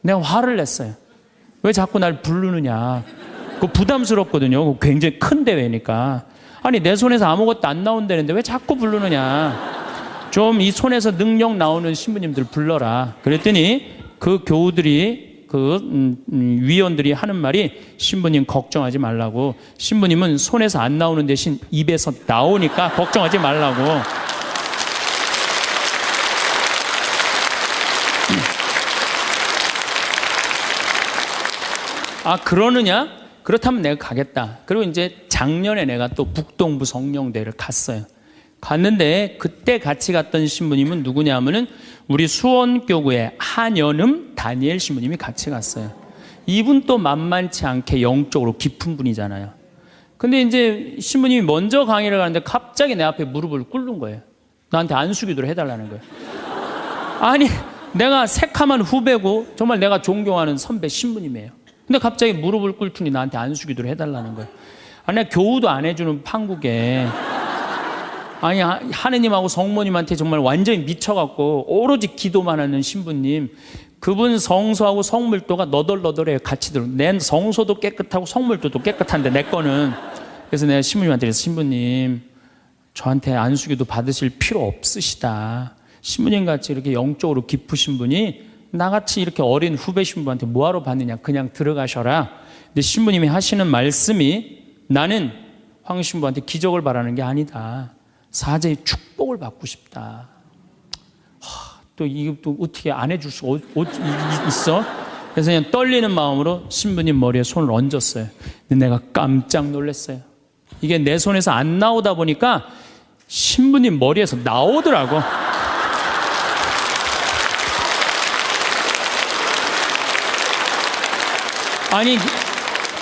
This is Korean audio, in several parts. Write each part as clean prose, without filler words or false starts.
내가 화를 냈어요. 왜 자꾸 날 부르느냐. 그거 부담스럽거든요. 굉장히 큰 대회니까. 아니 내 손에서 아무것도 안 나온다는데 왜 자꾸 부르느냐. 좀 이 손에서 능력 나오는 신부님들 불러라. 그랬더니 그 교우들이 위원들이 하는 말이 신부님 걱정하지 말라고. 신부님은 손에서 안 나오는 대신 입에서 나오니까 걱정하지 말라고. 아 그러느냐? 그렇다면 내가 가겠다. 그리고 이제 작년에 내가 또 북동부 성령대를 갔어요. 갔는데 그때 같이 갔던 신부님은 누구냐면은 우리 수원교구의 한연음 다니엘 신부님이 같이 갔어요. 이분 또 만만치 않게 영적으로 깊은 분이잖아요. 근데 이제 신부님이 먼저 강의를 가는데 갑자기 내 앞에 무릎을 꿇는 거예요. 나한테 안수기도를 해달라는 거예요. 아니 내가 새카만 후배고 정말 내가 존경하는 선배 신부님이에요. 근데 갑자기 무릎을 꿇더니 나한테 안수기도를 해달라는 거예요. 아니 내가 교우도 안 해주는 판국에 아니 하느님하고 성모님한테 정말 완전히 미쳐갖고 오로지 기도만 하는 신부님, 그분 성소하고 성물도가 너덜너덜해요. 같이 들어. 내 성소도 깨끗하고 성물도도 깨끗한데 내 거는. 그래서 내가 신부님한테 그래서 신부님 저한테 안수기도 받으실 필요 없으시다. 신부님같이 이렇게 영적으로 깊으신 분이 나같이 이렇게 어린 후배 신부한테 뭐하러 받느냐. 그냥 들어가셔라. 근데 신부님이 하시는 말씀이 나는 황 신부한테 기적을 바라는 게 아니다. 사제의 축복을 받고 싶다. 또 이거 또 어떻게 안 해줄 수 있어? 그래서 그냥 떨리는 마음으로 신부님 머리에 손을 얹었어요. 근데 내가 깜짝 놀랐어요. 이게 내 손에서 안 나오다 보니까 신부님 머리에서 나오더라고. 아니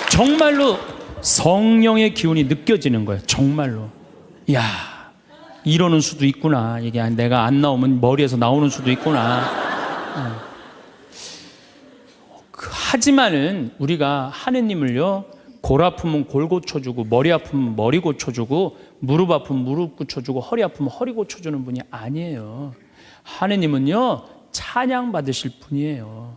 정말로 성령의 기운이 느껴지는 거예요. 정말로. 이야 이러는 수도 있구나. 이게 내가 안 나오면 머리에서 나오는 수도 있구나. 하지만은 우리가 하느님을요, 골 아프면 골 고쳐주고, 머리 아프면 머리 고쳐주고, 무릎 아프면 무릎 고쳐주고, 허리 아프면 허리 고쳐주는 분이 아니에요. 하느님은요, 찬양 받으실 분이에요.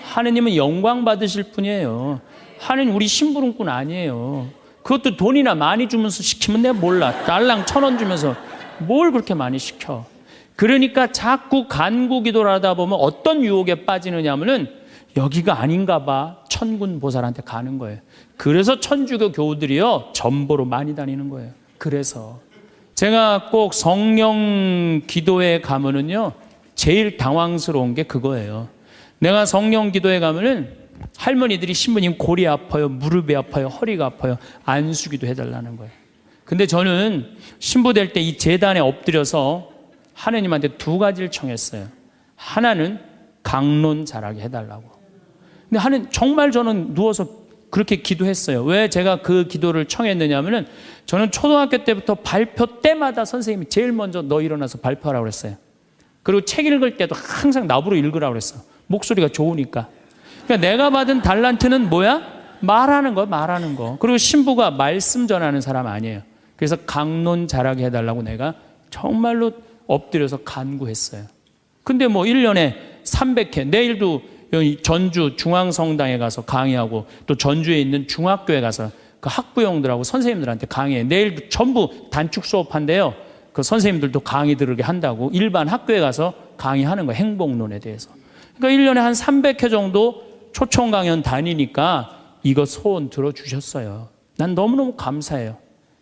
하느님은 영광 받으실 분이에요. 하느님 우리 심부름꾼 아니에요. 그것도 돈이나 많이 주면서 시키면 내가 몰라. 달랑 1,000원 주면서 뭘 그렇게 많이 시켜. 그러니까 자꾸 간구 기도를 하다 보면 어떤 유혹에 빠지느냐 하면은 여기가 아닌가 봐. 천군 보살한테 가는 거예요. 그래서 천주교 교우들이요 전보로 많이 다니는 거예요. 그래서 제가 꼭 성령 기도에 가면은요 제일 당황스러운 게 그거예요. 내가 성령 기도에 가면은 할머니들이 신부님 골이 아파요, 무릎이 아파요, 허리가 아파요, 안수기도 해달라는 거예요. 근데 저는 신부 될 때 이 제단에 엎드려서 하느님한테 2가지를 청했어요. 하나는 강론 잘하게 해달라고. 근데 정말 저는 누워서 그렇게 기도했어요. 왜 제가 그 기도를 청했느냐 하면은 저는 초등학교 때부터 발표 때마다 선생님이 제일 먼저 너 일어나서 발표하라고 그랬어요. 그리고 책 읽을 때도 항상 나보고 읽으라고 그랬어. 목소리가 좋으니까. 그러니까 내가 받은 달란트는 뭐야? 말하는 거, 말하는 거. 그리고 신부가 말씀 전하는 사람 아니에요. 그래서 강론 잘하게 해달라고 내가 정말로 엎드려서 간구했어요. 근데 뭐 1년에 300회, 내일도 전주 중앙성당에 가서 강의하고 또 전주에 있는 중학교에 가서 그 학부형들하고 선생님들한테 강의해. 내일도 전부 단축 수업한대요. 그 선생님들도 강의 들으게 한다고 일반 학교에 가서 강의하는 거예요. 행복론에 대해서. 그러니까 1년에 한 300회 정도 초청 강연 다니니까 이거 소원 들어주셨어요. 난 너무너무 감사해요.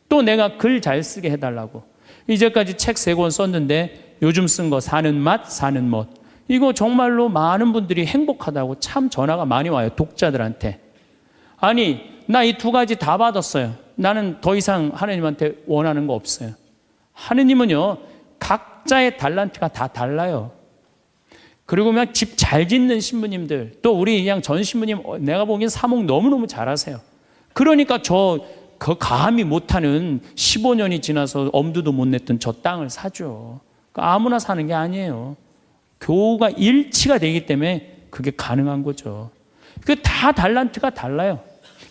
또 내가 글 잘 쓰게 해달라고. 이제까지 책 3권 썼는데 요즘 쓴 거 사는 맛, 사는 멋. 이거 정말로 많은 분들이 행복하다고 참 전화가 많이 와요. 독자들한테. 아니 나 이 2가지 다 받았어요. 나는 더 이상 하느님한테 원하는 거 없어요. 하느님은요 각자의 달란트가 다 달라요. 그리고 그냥 집 잘 짓는 신부님들, 또 우리 그냥 전 신부님 내가 보기엔 사목 너무너무 잘하세요. 그러니까 그 감히 못하는 15년이 지나서 엄두도 못 냈던 저 땅을 사죠. 그러니까 아무나 사는 게 아니에요. 교우가 일치가 되기 때문에 그게 가능한 거죠. 그 다 달란트가 달라요.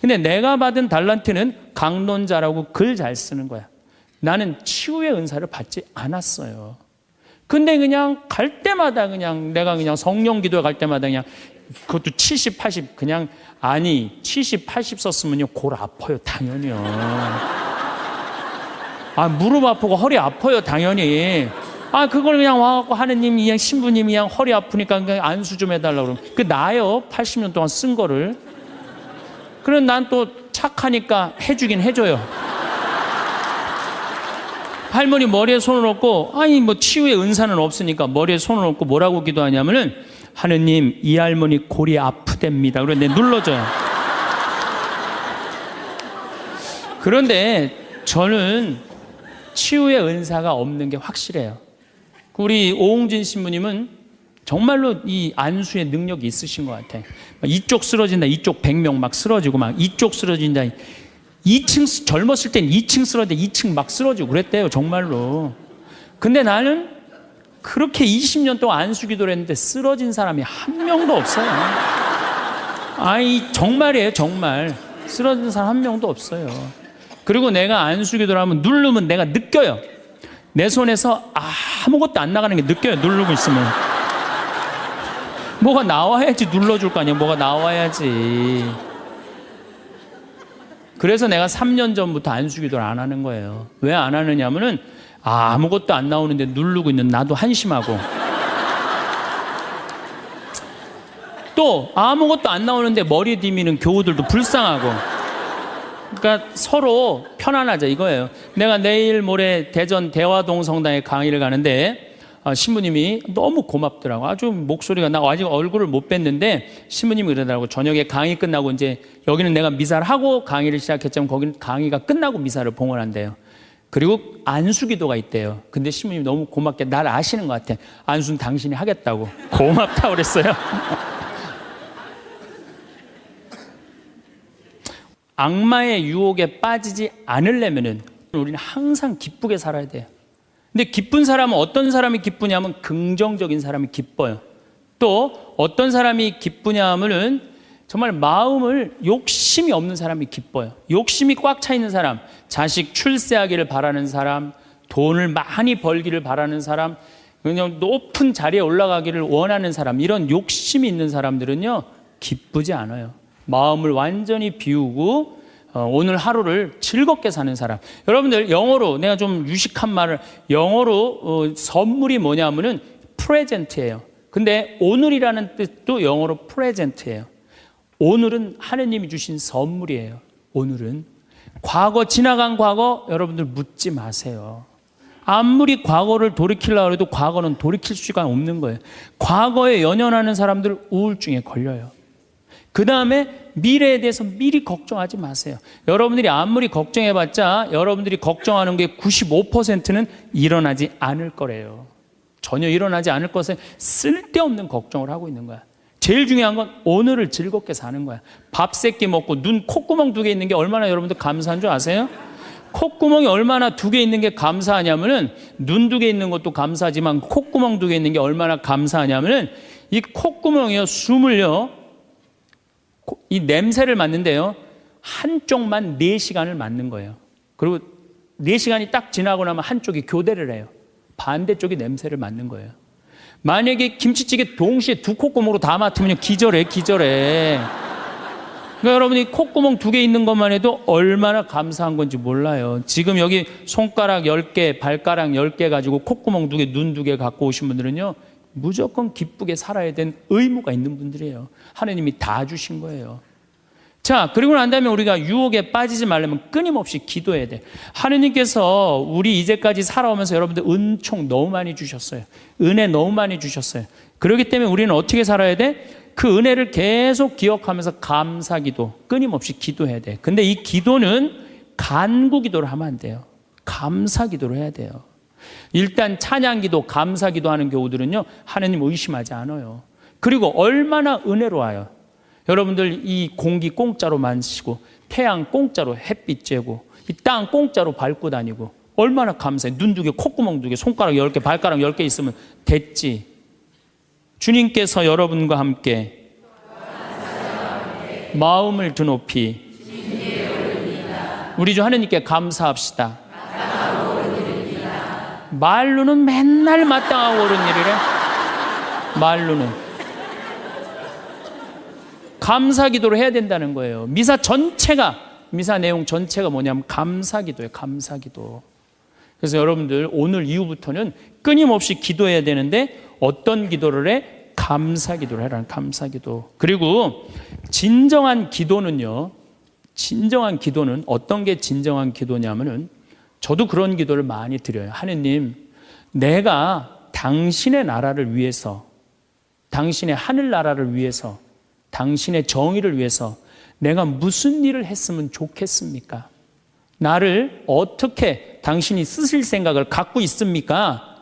근데 내가 받은 달란트는 강론 잘하고 글 잘 쓰는 거야. 나는 치유의 은사를 받지 않았어요. 근데 그냥 갈 때마다 그냥 내가 그냥 성령 기도에 갈 때마다 그냥 그것도 70, 80 그냥 아니 70, 80 썼으면요 골 아파요 당연히요. 아 무릎 아프고 허리 아파요 당연히. 아 그걸 그냥 와갖고 하느님 그냥 신부님이 그냥 허리 아프니까 그냥 안수 좀 해달라고 그러면 그 나요 80년 동안 쓴 거를. 그럼 난 또 착하니까 해주긴 해줘요. 할머니 머리에 손을 얹고 아니 뭐 치유의 은사는 없으니까 머리에 손을 얹고 뭐라고 기도하냐면은 하느님 이 할머니 골이 아프답니다. 그런데 눌러줘요. 그런데 저는 치유의 은사가 없는 게 확실해요. 우리 오홍진 신부님은 정말로 이 안수의 능력이 있으신 것 같아. 이쪽 쓰러진다, 이쪽 100명 막 쓰러지고 막 이쪽 쓰러진다. 2층 젊었을 땐 2층 쓰러졌는데 2층 막 쓰러지고 그랬대요 정말로. 근데 나는 그렇게 20년 동안 안수 기도를 했는데 쓰러진 사람이 한 명도 없어요. 아이 정말이에요 정말. 쓰러진 사람 한 명도 없어요. 그리고 내가 안수 기도를 하면 누르면 내가 느껴요. 내 손에서 아무것도 안 나가는 게 느껴요. 누르고 있으면 뭐가 나와야지 눌러줄 거 아니야. 뭐가 나와야지. 그래서 내가 3년 전부터 안수 기도를 안 하는 거예요. 왜 안 하느냐면은 아무것도 안 나오는데 누르고 있는 나도 한심하고 또 아무것도 안 나오는데 머리 디미는 교우들도 불쌍하고. 그러니까 서로 편안하자 이거예요. 내가 내일 모레 대전 대화동 성당에 강의를 가는데 신부님이 너무 고맙더라고. 아주 목소리가 나 아직 얼굴을 못 뵀는데 신부님이 그러더라고. 저녁에 강의 끝나고 이제 여기는 내가 미사를 하고 강의를 시작했지만 거기는 강의가 끝나고 미사를 봉헌한대요. 그리고 안수기도가 있대요. 근데 신부님이 너무 고맙게 날 아시는 것 같아. 안수는 당신이 하겠다고. 고맙다고 그랬어요. 악마의 유혹에 빠지지 않으려면은 우리는 항상 기쁘게 살아야 돼요. 근데 기쁜 사람은 어떤 사람이 기쁘냐면 긍정적인 사람이 기뻐요. 또 어떤 사람이 기쁘냐 하면은 정말 마음을 욕심이 없는 사람이 기뻐요. 욕심이 꽉 차 있는 사람, 자식 출세하기를 바라는 사람, 돈을 많이 벌기를 바라는 사람, 그냥 높은 자리에 올라가기를 원하는 사람, 이런 욕심이 있는 사람들은요 기쁘지 않아요. 마음을 완전히 비우고 오늘 하루를 즐겁게 사는 사람. 여러분들 영어로 내가 좀 유식한 말을 영어로 선물이 뭐냐면은 프레젠트예요. 근데 오늘이라는 뜻도 영어로 프레젠트예요. 오늘은 하느님이 주신 선물이에요. 오늘은 과거 지나간 과거 여러분들 묻지 마세요. 아무리 과거를 돌이키려고 해도 과거는 돌이킬 수가 없는 거예요. 과거에 연연하는 사람들 우울증에 걸려요. 그 다음에 미래에 대해서 미리 걱정하지 마세요. 여러분들이 아무리 걱정해봤자 여러분들이 걱정하는 게 95%는 일어나지 않을 거래요. 전혀 일어나지 않을 것에 쓸데없는 걱정을 하고 있는 거야. 제일 중요한 건 오늘을 즐겁게 사는 거야. 밥 3끼 먹고 눈 콧구멍 2개 있는 게 얼마나 여러분들 감사한 줄 아세요? 콧구멍이 얼마나 2개 있는 게 감사하냐면은 눈 2개 있는 것도 감사하지만 콧구멍 2개 있는 게 얼마나 감사하냐면은 이 콧구멍이요 숨을요 이 냄새를 맡는데요 한쪽만 4시간을 맡는 거예요. 그리고 4시간이 딱 지나고 나면 한쪽이 교대를 해요. 반대쪽이 냄새를 맡는 거예요. 만약에 김치찌개 동시에 2 콧구멍으로 다 맡으면 기절해. 그러니까 여러분이 콧구멍 2개 있는 것만 해도 얼마나 감사한 건지 몰라요. 지금 여기 손가락 10개, 발가락 10개 가지고 콧구멍 2개, 눈 2개 갖고 오신 분들은요 무조건 기쁘게 살아야 된 의무가 있는 분들이에요. 하나님이 다 주신 거예요. 자, 그리고 난 다음에 우리가 유혹에 빠지지 말려면 끊임없이 기도해야 돼. 하느님께서 우리 이제까지 살아오면서 여러분들 은총 너무 많이 주셨어요. 은혜 너무 많이 주셨어요. 그렇기 때문에 우리는 어떻게 살아야 돼? 그 은혜를 계속 기억하면서 감사기도 끊임없이 기도해야 돼. 근데 이 기도는 간구기도를 하면 안 돼요. 감사기도를 해야 돼요. 일단 찬양기도, 감사기도 하는 교우들은요 하나님 의심하지 않아요. 그리고 얼마나 은혜로워요. 여러분들 이 공기 공짜로 마시고 태양 공짜로 햇빛 쬐고 이 땅 공짜로 밟고 다니고 얼마나 감사해. 눈 2개, 콧구멍 2개, 손가락 10개, 발가락 10개 있으면 됐지. 주님께서 여러분과 함께 마음을 드높이 우리 주 하나님께 감사합시다. 말로는 맨날 마땅하고 옳은 일이래. 말로는 감사 기도를 해야 된다는 거예요. 미사 내용 전체가 뭐냐면 감사 기도예요. 감사 기도. 그래서 여러분들 오늘 이후부터는 끊임없이 기도해야 되는데 어떤 기도를 해? 감사 기도를 해라는 감사 기도. 그리고 진정한 기도는요. 진정한 기도는 어떤 게 진정한 기도냐면은 저도 그런 기도를 많이 드려요. 하느님, 내가 당신의 나라를 위해서, 당신의 하늘나라를 위해서, 당신의 정의를 위해서 내가 무슨 일을 했으면 좋겠습니까? 나를 어떻게 당신이 쓰실 생각을 갖고 있습니까?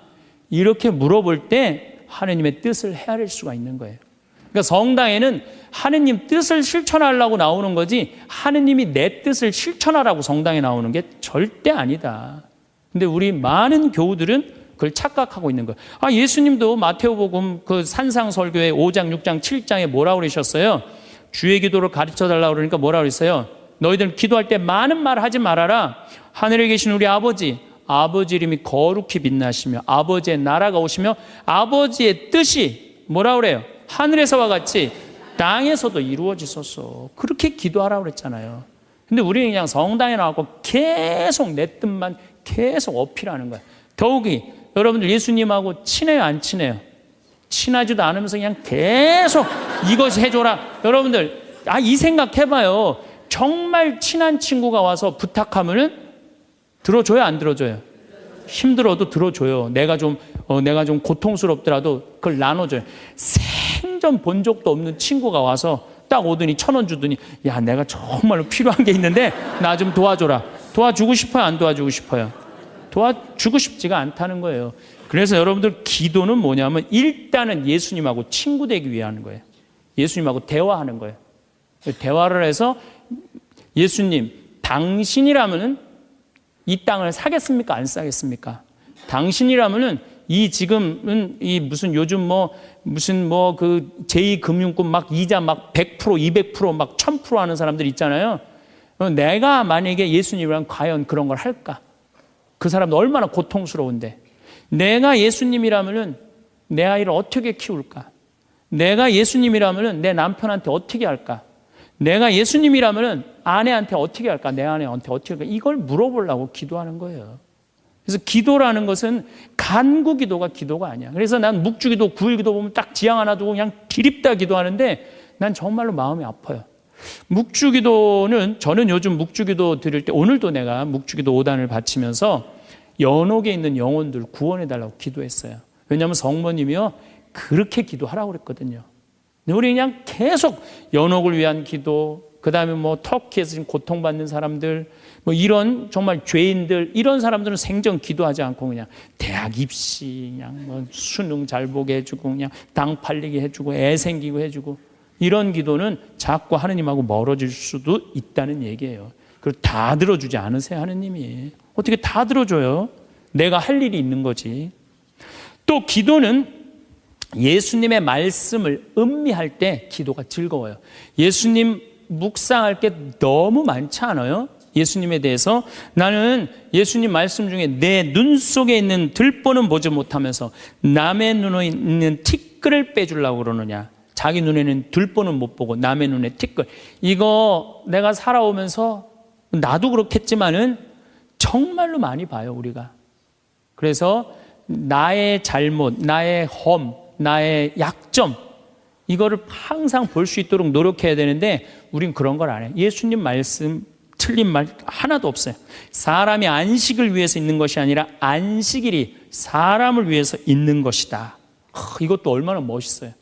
이렇게 물어볼 때 하느님의 뜻을 헤아릴 수가 있는 거예요. 그러니까 성당에는 하느님 뜻을 실천하려고 나오는 거지 하느님이 내 뜻을 실천하라고 성당에 나오는 게 절대 아니다. 근데 우리 많은 교우들은 그걸 착각하고 있는 거예요. 예수님도 마태오복음 그 산상설교의 5장, 6장, 7장에 뭐라고 그러셨어요? 주의 기도를 가르쳐달라고 그러니까 뭐라고 그랬어요? 너희들 기도할 때 많은 말 하지 말아라. 하늘에 계신 우리 아버지 이름이 거룩히 빛나시며 아버지의 나라가 오시며 아버지의 뜻이 뭐라고 그래요? 하늘에서와 같이 땅에서도 이루어지소서. 그렇게 기도하라고 그랬잖아요. 근데 우리는 그냥 성당에 나와서 계속 내 뜻만 계속 어필하는 거예요. 더욱이 여러분들 예수님하고 친해요, 안 친해요? 친하지도 않으면서 그냥 계속 이것이 해줘라. 여러분들 이 생각 해봐요. 정말 친한 친구가 와서 부탁하면은 들어줘요, 안 들어줘요? 힘들어도 들어줘요. 내가 좀 고통스럽더라도 그걸 나눠줘요. 생전 본 적도 없는 친구가 와서 딱 오더니 1,000원 주더니 야, 내가 정말로 필요한 게 있는데 나 좀 도와줘라. 도와주고 싶어요, 안 도와주고 싶어요? 도와주고 싶지가 않다는 거예요. 그래서 여러분들 기도는 뭐냐면 일단은 예수님하고 친구 되기 위해 하는 거예요. 예수님하고 대화하는 거예요. 대화를 해서 예수님, 당신이라면은 이 땅을 사겠습니까? 안 사겠습니까? 당신이라면은 지금은 무슨 요즘 그 제2금융권 막 이자 막 100%, 200%, 막 1000% 하는 사람들 있잖아요. 내가 만약에 예수님이랑 과연 그런 걸 할까? 그 사람도 얼마나 고통스러운데. 내가 예수님이라면은 내 아이를 어떻게 키울까? 내가 예수님이라면은 내 남편한테 어떻게 할까? 내가 예수님이라면은 아내한테 어떻게 할까? 내 아내한테 어떻게 할까? 이걸 물어보려고 기도하는 거예요. 그래서 기도라는 것은 간구 기도가 기도가 아니야. 그래서 난 묵주기도, 구일기도 보면 딱 지향 하나 두고 그냥 기립다 기도하는데 난 정말로 마음이 아파요. 묵주기도는 저는 요즘 묵주기도 드릴 때 오늘도 내가 묵주기도 5단을 바치면서 연옥에 있는 영혼들 구원해달라고 기도했어요. 왜냐하면 성모님이요 그렇게 기도하라고 그랬거든요. 우리 그냥 계속 연옥을 위한 기도, 그 다음에 터키에서 지금 고통받는 사람들, 이런 정말 죄인들, 이런 사람들은 생전 기도하지 않고 그냥 대학 입시, 그냥 수능 잘 보게 해주고, 그냥 당 팔리게 해주고, 애 생기고 해주고, 이런 기도는 자꾸 하느님하고 멀어질 수도 있다는 얘기예요. 그걸 다 들어주지 않으세요, 하느님이. 어떻게 다 들어줘요? 내가 할 일이 있는 거지. 또 기도는 예수님의 말씀을 음미할 때 기도가 즐거워요. 예수님 묵상할 게 너무 많지 않아요? 예수님에 대해서 나는 예수님 말씀 중에 내 눈 속에 있는 들보는 보지 못하면서 남의 눈에 있는 티끌을 빼주려고 그러느냐. 자기 눈에는 들보는 못 보고 남의 눈에 티끌. 이거 내가 살아오면서 나도 그렇겠지만은 정말로 많이 봐요, 우리가. 그래서 나의 잘못, 나의 험, 나의 약점, 이거를 항상 볼 수 있도록 노력해야 되는데 우린 그런 걸 안 해요. 예수님 말씀 틀린 말 하나도 없어요. 사람이 안식을 위해서 있는 것이 아니라 안식일이 사람을 위해서 있는 것이다. 이것도 얼마나 멋있어요.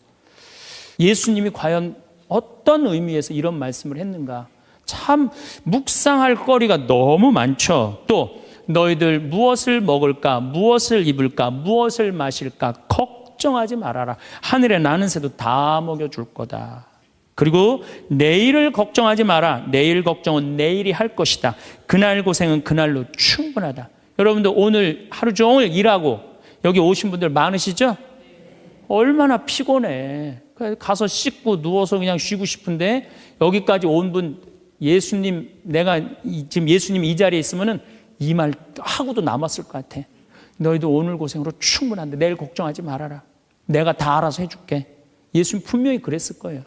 예수님이 과연 어떤 의미에서 이런 말씀을 했는가. 참 묵상할 거리가 너무 많죠. 또 너희들 무엇을 먹을까, 무엇을 입을까, 무엇을 마실까 걱정하지 말아라. 하늘에 나는 새도 다 먹여줄 거다. 그리고 내일을 걱정하지 마라. 내일 걱정은 내일이 할 것이다. 그날 고생은 그날로 충분하다. 여러분들 오늘 하루 종일 일하고 여기 오신 분들 많으시죠? 얼마나 피곤해. 가서 씻고 누워서 그냥 쉬고 싶은데 여기까지 온 분 예수님, 내가 지금 예수님 이 자리에 있으면은 이 말 하고도 남았을 것 같아. 너희도 오늘 고생으로 충분한데 내일 걱정하지 말아라. 내가 다 알아서 해줄게. 예수님 분명히 그랬을 거예요.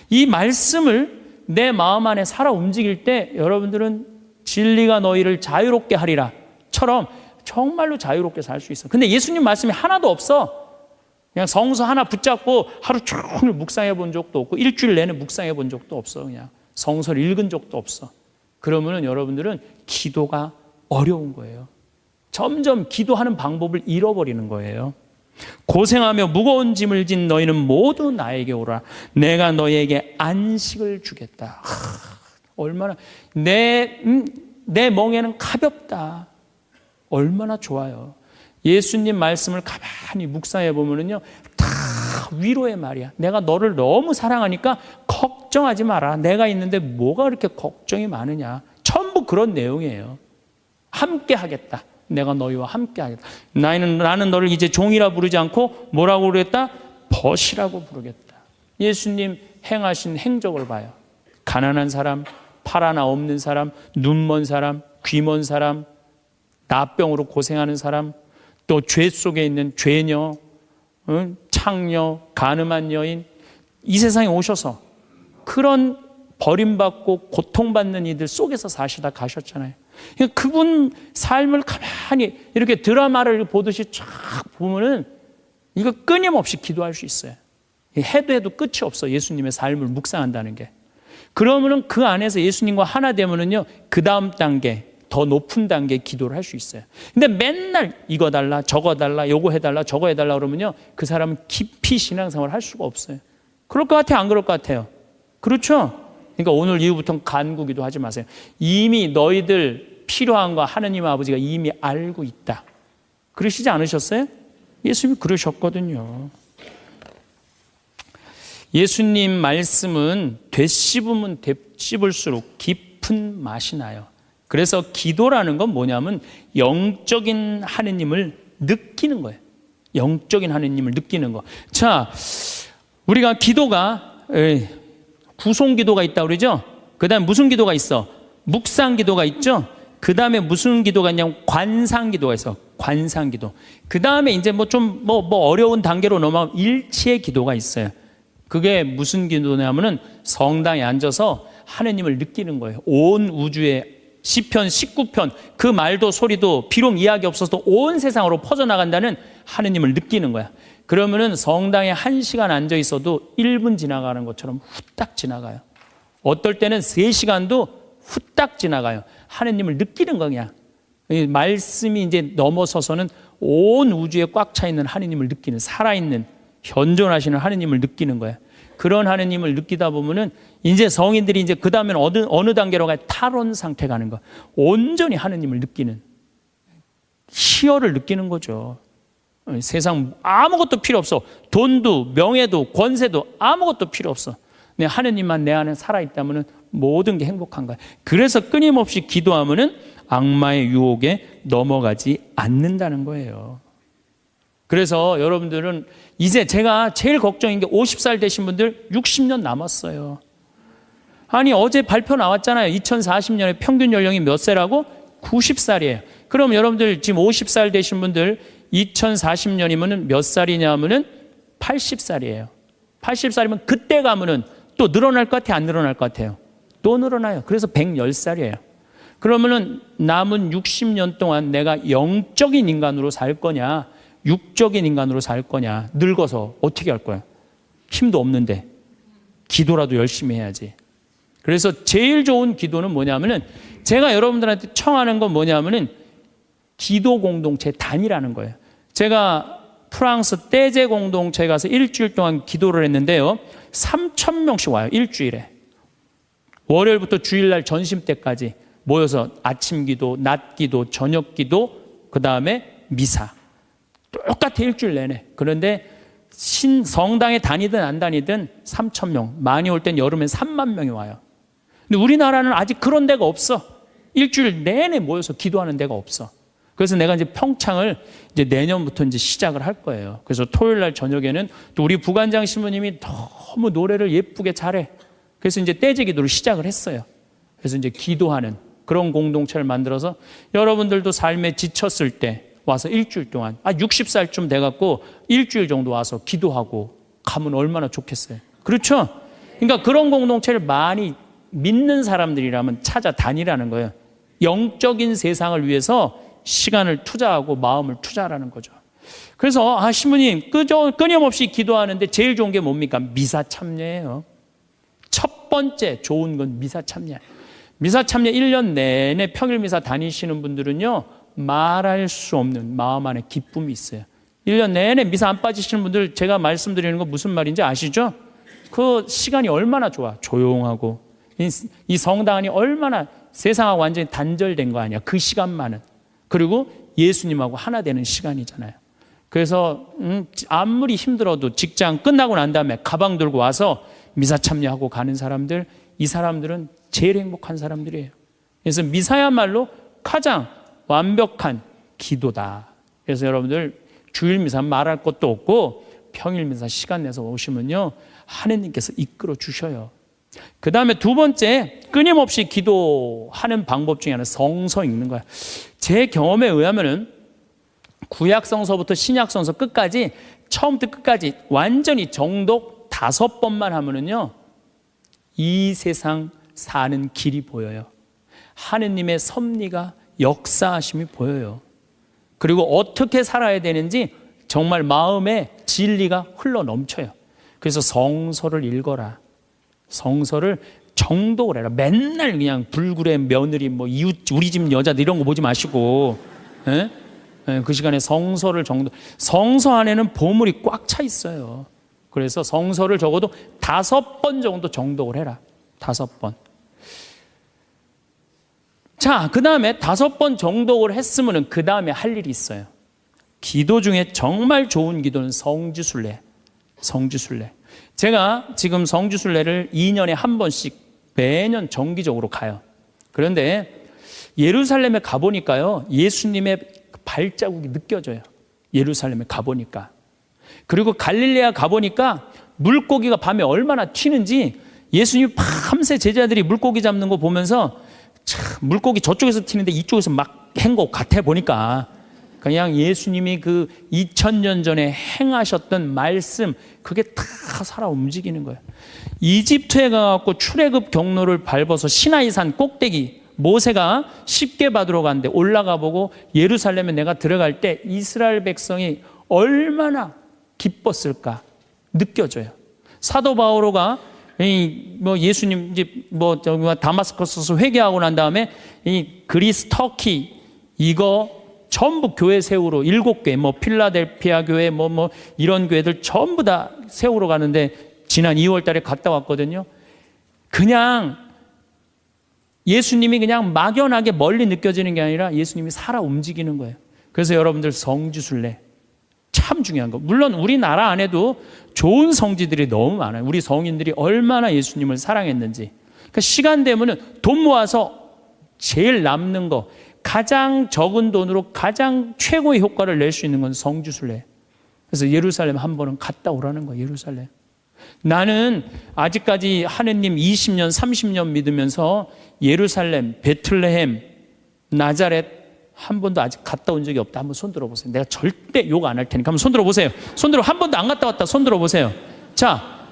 이 말씀을 내 마음 안에 살아 움직일 때 여러분들은 진리가 너희를 자유롭게 하리라 처럼 정말로 자유롭게 살 수 있어. 근데 예수님 말씀이 하나도 없어. 그냥 성서 하나 붙잡고 하루 종일 묵상해 본 적도 없고 일주일 내내 묵상해 본 적도 없어. 그냥 성서를 읽은 적도 없어. 그러면은 여러분들은 기도가 어려운 거예요. 점점 기도하는 방법을 잃어버리는 거예요. 고생하며 무거운 짐을 진 너희는 모두 나에게 오라. 내가 너희에게 안식을 주겠다. 얼마나 내 멍에는 가볍다. 얼마나 좋아요. 예수님 말씀을 가만히 묵상해 보면은요, 다 위로의 말이야. 내가 너를 너무 사랑하니까 걱정하지 마라. 내가 있는데 뭐가 그렇게 걱정이 많으냐. 전부 그런 내용이에요. 함께 하겠다. 내가 너희와 함께 하겠다. 나는 너를 이제 종이라 부르지 않고 뭐라고 부르겠다? 벗이라고 부르겠다. 예수님 행하신 행적을 봐요. 가난한 사람, 팔 하나 없는 사람, 눈 먼 사람, 귀 먼 사람, 나병으로 고생하는 사람, 또 죄 속에 있는 죄녀, 창녀, 가늠한 여인, 이 세상에 오셔서 그런 버림받고 고통받는 이들 속에서 사시다 가셨잖아요. 그분 삶을 가만히 이렇게 드라마를 보듯이 쫙 보면은 이거 끊임없이 기도할 수 있어요. 해도 끝이 없어. 예수님의 삶을 묵상한다는 게. 그러면은 그 안에서 예수님과 하나 되면은요, 그 다음 단계, 더 높은 단계의 기도를 할 수 있어요. 근데 맨날 이거 달라, 저거 달라, 요거 해달라, 저거 해달라 그러면요, 그 사람은 깊이 신앙생활을 할 수가 없어요. 그럴 것 같아요? 안 그럴 것 같아요? 그렇죠? 그러니까 오늘 이후부터는 간구기도 하지 마세요. 이미 너희들 필요한 거 하느님 아버지가 이미 알고 있다. 그러시지 않으셨어요? 예수님이 그러셨거든요. 예수님 말씀은 되씹으면 되씹을수록 깊은 맛이 나요. 그래서 기도라는 건 뭐냐면 영적인 하느님을 느끼는 거예요. 영적인 하느님을 느끼는 거. 자, 우리가 기도가 구송 기도가 있다고 그러죠? 그 다음에 무슨 기도가 있어? 묵상 기도가 있죠? 그 다음에 무슨 기도가 있냐면 관상 기도가 있어. 관상 기도. 그 다음에 이제 좀 어려운 단계로 넘어가면 일치의 기도가 있어요. 그게 무슨 기도냐면은 성당에 앉아서 하느님을 느끼는 거예요. 온 우주에 시편 19편 그 말도 소리도 비록 이야기 없어도 온 세상으로 퍼져나간다는 하느님을 느끼는 거야. 그러면은 성당에 1시간 앉아 있어도 1분 지나가는 것처럼 후딱 지나가요. 어떨 때는 3시간도 후딱 지나가요. 하느님을 느끼는 거냐. 말씀이 이제 넘어서서는 온 우주에 꽉 차 있는 하느님을 느끼는, 살아있는 현존하시는 하느님을 느끼는 거야. 그런 하느님을 느끼다 보면은 이제 성인들이 이제 그 다음엔 어느 단계로 가요? 탈원 상태 가는 거. 온전히 하느님을 느끼는, 희열을 느끼는 거죠. 세상 아무것도 필요 없어. 돈도 명예도 권세도 아무것도 필요 없어. 내 하느님만 내 안에 살아있다면 모든 게 행복한 거야. 그래서 끊임없이 기도하면 악마의 유혹에 넘어가지 않는다는 거예요. 그래서 여러분들은 이제 제가 제일 걱정인 게 50살 되신 분들 60년 남았어요. 아니 어제 발표 나왔잖아요. 2040년에 평균 연령이 몇 세라고? 90살이에요. 그럼 여러분들 지금 50살 되신 분들 2040년이면 몇 살이냐면은 80살이에요. 80살이면 그때 가면은 또 늘어날 것 같아요? 안 늘어날 것 같아요? 또 늘어나요. 그래서 110살이에요. 그러면은 남은 60년 동안 내가 영적인 인간으로 살 거냐, 육적인 인간으로 살 거냐, 늙어서 어떻게 할 거야? 힘도 없는데 기도라도 열심히 해야지. 그래서 제일 좋은 기도는 뭐냐면은 제가 여러분들한테 청하는 건 뭐냐면은 기도 공동체 단위라는 거예요. 제가 프랑스 떼제 공동체에 가서 일주일 동안 기도를 했는데요. 3,000명씩 와요. 일주일에. 월요일부터 주일날 점심 때까지 모여서 아침 기도, 낮 기도, 저녁 기도, 그 다음에 미사. 똑같아 일주일 내내. 그런데 성당에 다니든 안 다니든 3,000명. 많이 올 땐 여름엔 3만 명이 와요. 근데 우리나라는 아직 그런 데가 없어. 일주일 내내 모여서 기도하는 데가 없어. 그래서 내가 이제 평창을 이제 내년부터 이제 시작을 할 거예요. 그래서 토요일 날 저녁에는 또 우리 부관장 신부님이 너무 노래를 예쁘게 잘해. 그래서 이제 떼제 기도를 시작을 했어요. 그래서 이제 기도하는 그런 공동체를 만들어서 여러분들도 삶에 지쳤을 때 와서 일주일 동안 60살쯤 돼갖고 일주일 정도 와서 기도하고 가면 얼마나 좋겠어요. 그렇죠? 그러니까 그런 공동체를 많이 믿는 사람들이라면 찾아다니라는 거예요. 영적인 세상을 위해서 시간을 투자하고 마음을 투자하라는 거죠. 그래서 신부님 끊임없이 기도하는데 제일 좋은 게 뭡니까? 미사 참여예요. 첫 번째 좋은 건 미사 참여. 미사 참여 1년 내내 평일 미사 다니시는 분들은요, 말할 수 없는 마음 안에 기쁨이 있어요. 1년 내내 미사 안 빠지시는 분들, 제가 말씀드리는 거 무슨 말인지 아시죠? 그 시간이 얼마나 좋아. 조용하고 이 성당 안이 얼마나 세상하고 완전히 단절된 거 아니야. 그 시간만은. 그리고 예수님하고 하나 되는 시간이잖아요. 그래서 아무리 힘들어도 직장 끝나고 난 다음에 가방 들고 와서 미사 참여하고 가는 사람들, 이 사람들은 제일 행복한 사람들이에요. 그래서 미사야말로 가장 완벽한 기도다. 그래서 여러분들 주일 미사 말할 것도 없고 평일 미사 시간 내서 오시면요, 하느님께서 이끌어 주셔요. 그 다음에 두 번째, 끊임없이 기도하는 방법 중에 하나는 성서 읽는 거야. 제 경험에 의하면은 구약 성서부터 신약 성서 끝까지, 처음부터 끝까지 완전히 정독 5번만 하면은요, 이 세상 사는 길이 보여요. 하느님의 섭리가, 역사하심이 보여요. 그리고 어떻게 살아야 되는지 정말 마음에 진리가 흘러 넘쳐요. 그래서 성서를 읽어라. 성서를 정독을 해라. 맨날 그냥 불굴의 며느리, 뭐 이웃, 우리 집 여자들 이런 거 보지 마시고, 그 시간에 성서를 성서 안에는 보물이 꽉 차 있어요. 그래서 성서를 적어도 5번 정도 정독을 해라. 5번. 자, 그 다음에 5번 정독을 했으면 그 다음에 할 일이 있어요. 기도 중에 정말 좋은 기도는 성지순례. 성지순례. 제가 지금 성지순례를 2년에 한 번씩 매년 정기적으로 가요. 그런데 예루살렘에 가보니까요, 예수님의 발자국이 느껴져요. 예루살렘에 가보니까. 그리고 갈릴레아 가보니까 물고기가 밤에 얼마나 튀는지, 예수님이 밤새 제자들이 물고기 잡는 거 보면서 참, 물고기 저쪽에서 튀는데 이쪽에서 막 한 것 같아 보니까, 그냥 예수님이 그 2000년 전에 행하셨던 말씀, 그게 다 살아 움직이는 거예요. 이집트에 가갖고 출애굽 경로를 밟아서 시나이산 꼭대기, 모세가 십계 받으러 갔는데 올라가 보고 예루살렘에 내가 들어갈 때 이스라엘 백성이 얼마나 기뻤을까 느껴져요. 사도 바오로가 예수님 이제 다마스커스에서 회개하고 난 다음에 이 그리스, 터키 이거 전부 교회 세우러 7개, 필라델피아 교회, 이런 교회들 전부 다 세우러 가는데 지난 2월 달에 갔다 왔거든요. 그냥 예수님이 그냥 막연하게 멀리 느껴지는 게 아니라 예수님이 살아 움직이는 거예요. 그래서 여러분들 성지순례 참 중요한 거. 물론 우리나라 안에도 좋은 성지들이 너무 많아요. 우리 성인들이 얼마나 예수님을 사랑했는지. 그러니까 시간 되면은 돈 모아서 제일 남는 거, 가장 적은 돈으로 가장 최고의 효과를 낼 수 있는 건 성지순례. 그래서 예루살렘 한 번은 갔다 오라는 거예요. 예루살렘. 나는 아직까지 하느님 20년, 30년 믿으면서 예루살렘, 베틀레헴, 나자렛 한 번도 아직 갔다 온 적이 없다. 한번 손 들어보세요. 내가 절대 욕 안 할 테니까 한번 손 들어보세요. 손 들어. 한 번도 안 갔다 왔다. 손 들어보세요. 자,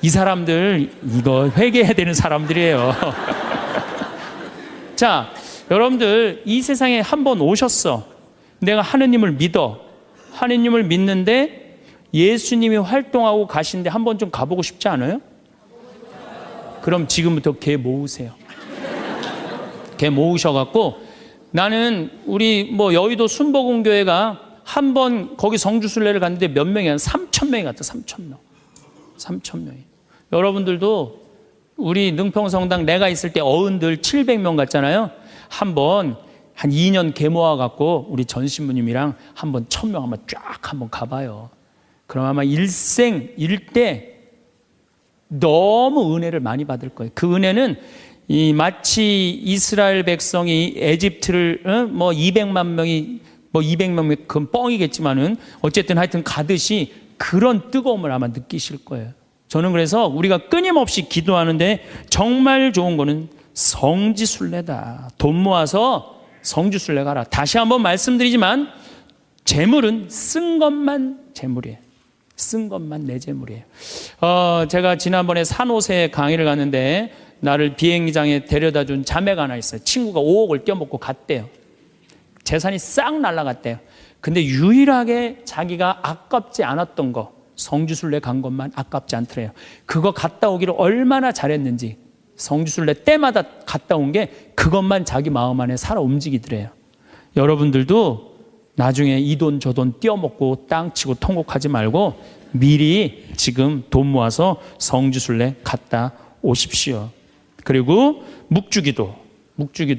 이 사람들 이거 회개해야 되는 사람들이에요. 자, 여러분들 이 세상에 한 번 오셨어. 내가 하느님을 믿어. 하느님을 믿는데 예수님이 활동하고 가신데 한 번 좀 가보고 싶지 않아요? 그럼 지금부터 개 모으세요. 개 모으셔갖고, 나는 우리 여의도 순복음교회가 한 번 거기 성주순례를 갔는데 몇 명이 한 3,000명이 갔다. 3,000명. 3,000명이. 여러분들도 우리 능평성당 내가 있을 때 어른들 700명 갔잖아요. 한번 한 2년 개 모아갖고 우리 전 신부님이랑 한번 1,000명 한번 쫙 한번 가봐요. 그럼 아마 일생 일대 너무 은혜를 많이 받을 거예요. 그 은혜는 마치 이스라엘 백성이 에집트를 200만 명이 200명 그건 뻥이겠지만은 어쨌든 하여튼 가듯이 그런 뜨거움을 아마 느끼실 거예요. 저는 그래서 우리가 끊임없이 기도하는데 정말 좋은 거는 성지순례다. 돈 모아서 성지순례 가라. 다시 한번 말씀드리지만 재물은 쓴 것만 재물이에요. 쓴 것만 내 재물이에요. 제가 지난번에 산호세 강의를 갔는데 나를 비행장에 데려다 준 자매가 하나 있어요. 친구가 5억을 떼어먹고 갔대요. 재산이 싹 날아갔대요. 근데 유일하게 자기가 아깝지 않았던 거, 성지순례 간 것만 아깝지 않더래요. 그거 갔다 오기를 얼마나 잘했는지 성지순례 때마다 갔다 온 게 그것만 자기 마음 안에 살아 움직이더래요. 여러분들도 나중에 이 돈 저 돈 띄어먹고 땅치고 통곡하지 말고 미리 지금 돈 모아서 성지순례 갔다 오십시오. 그리고 묵주기도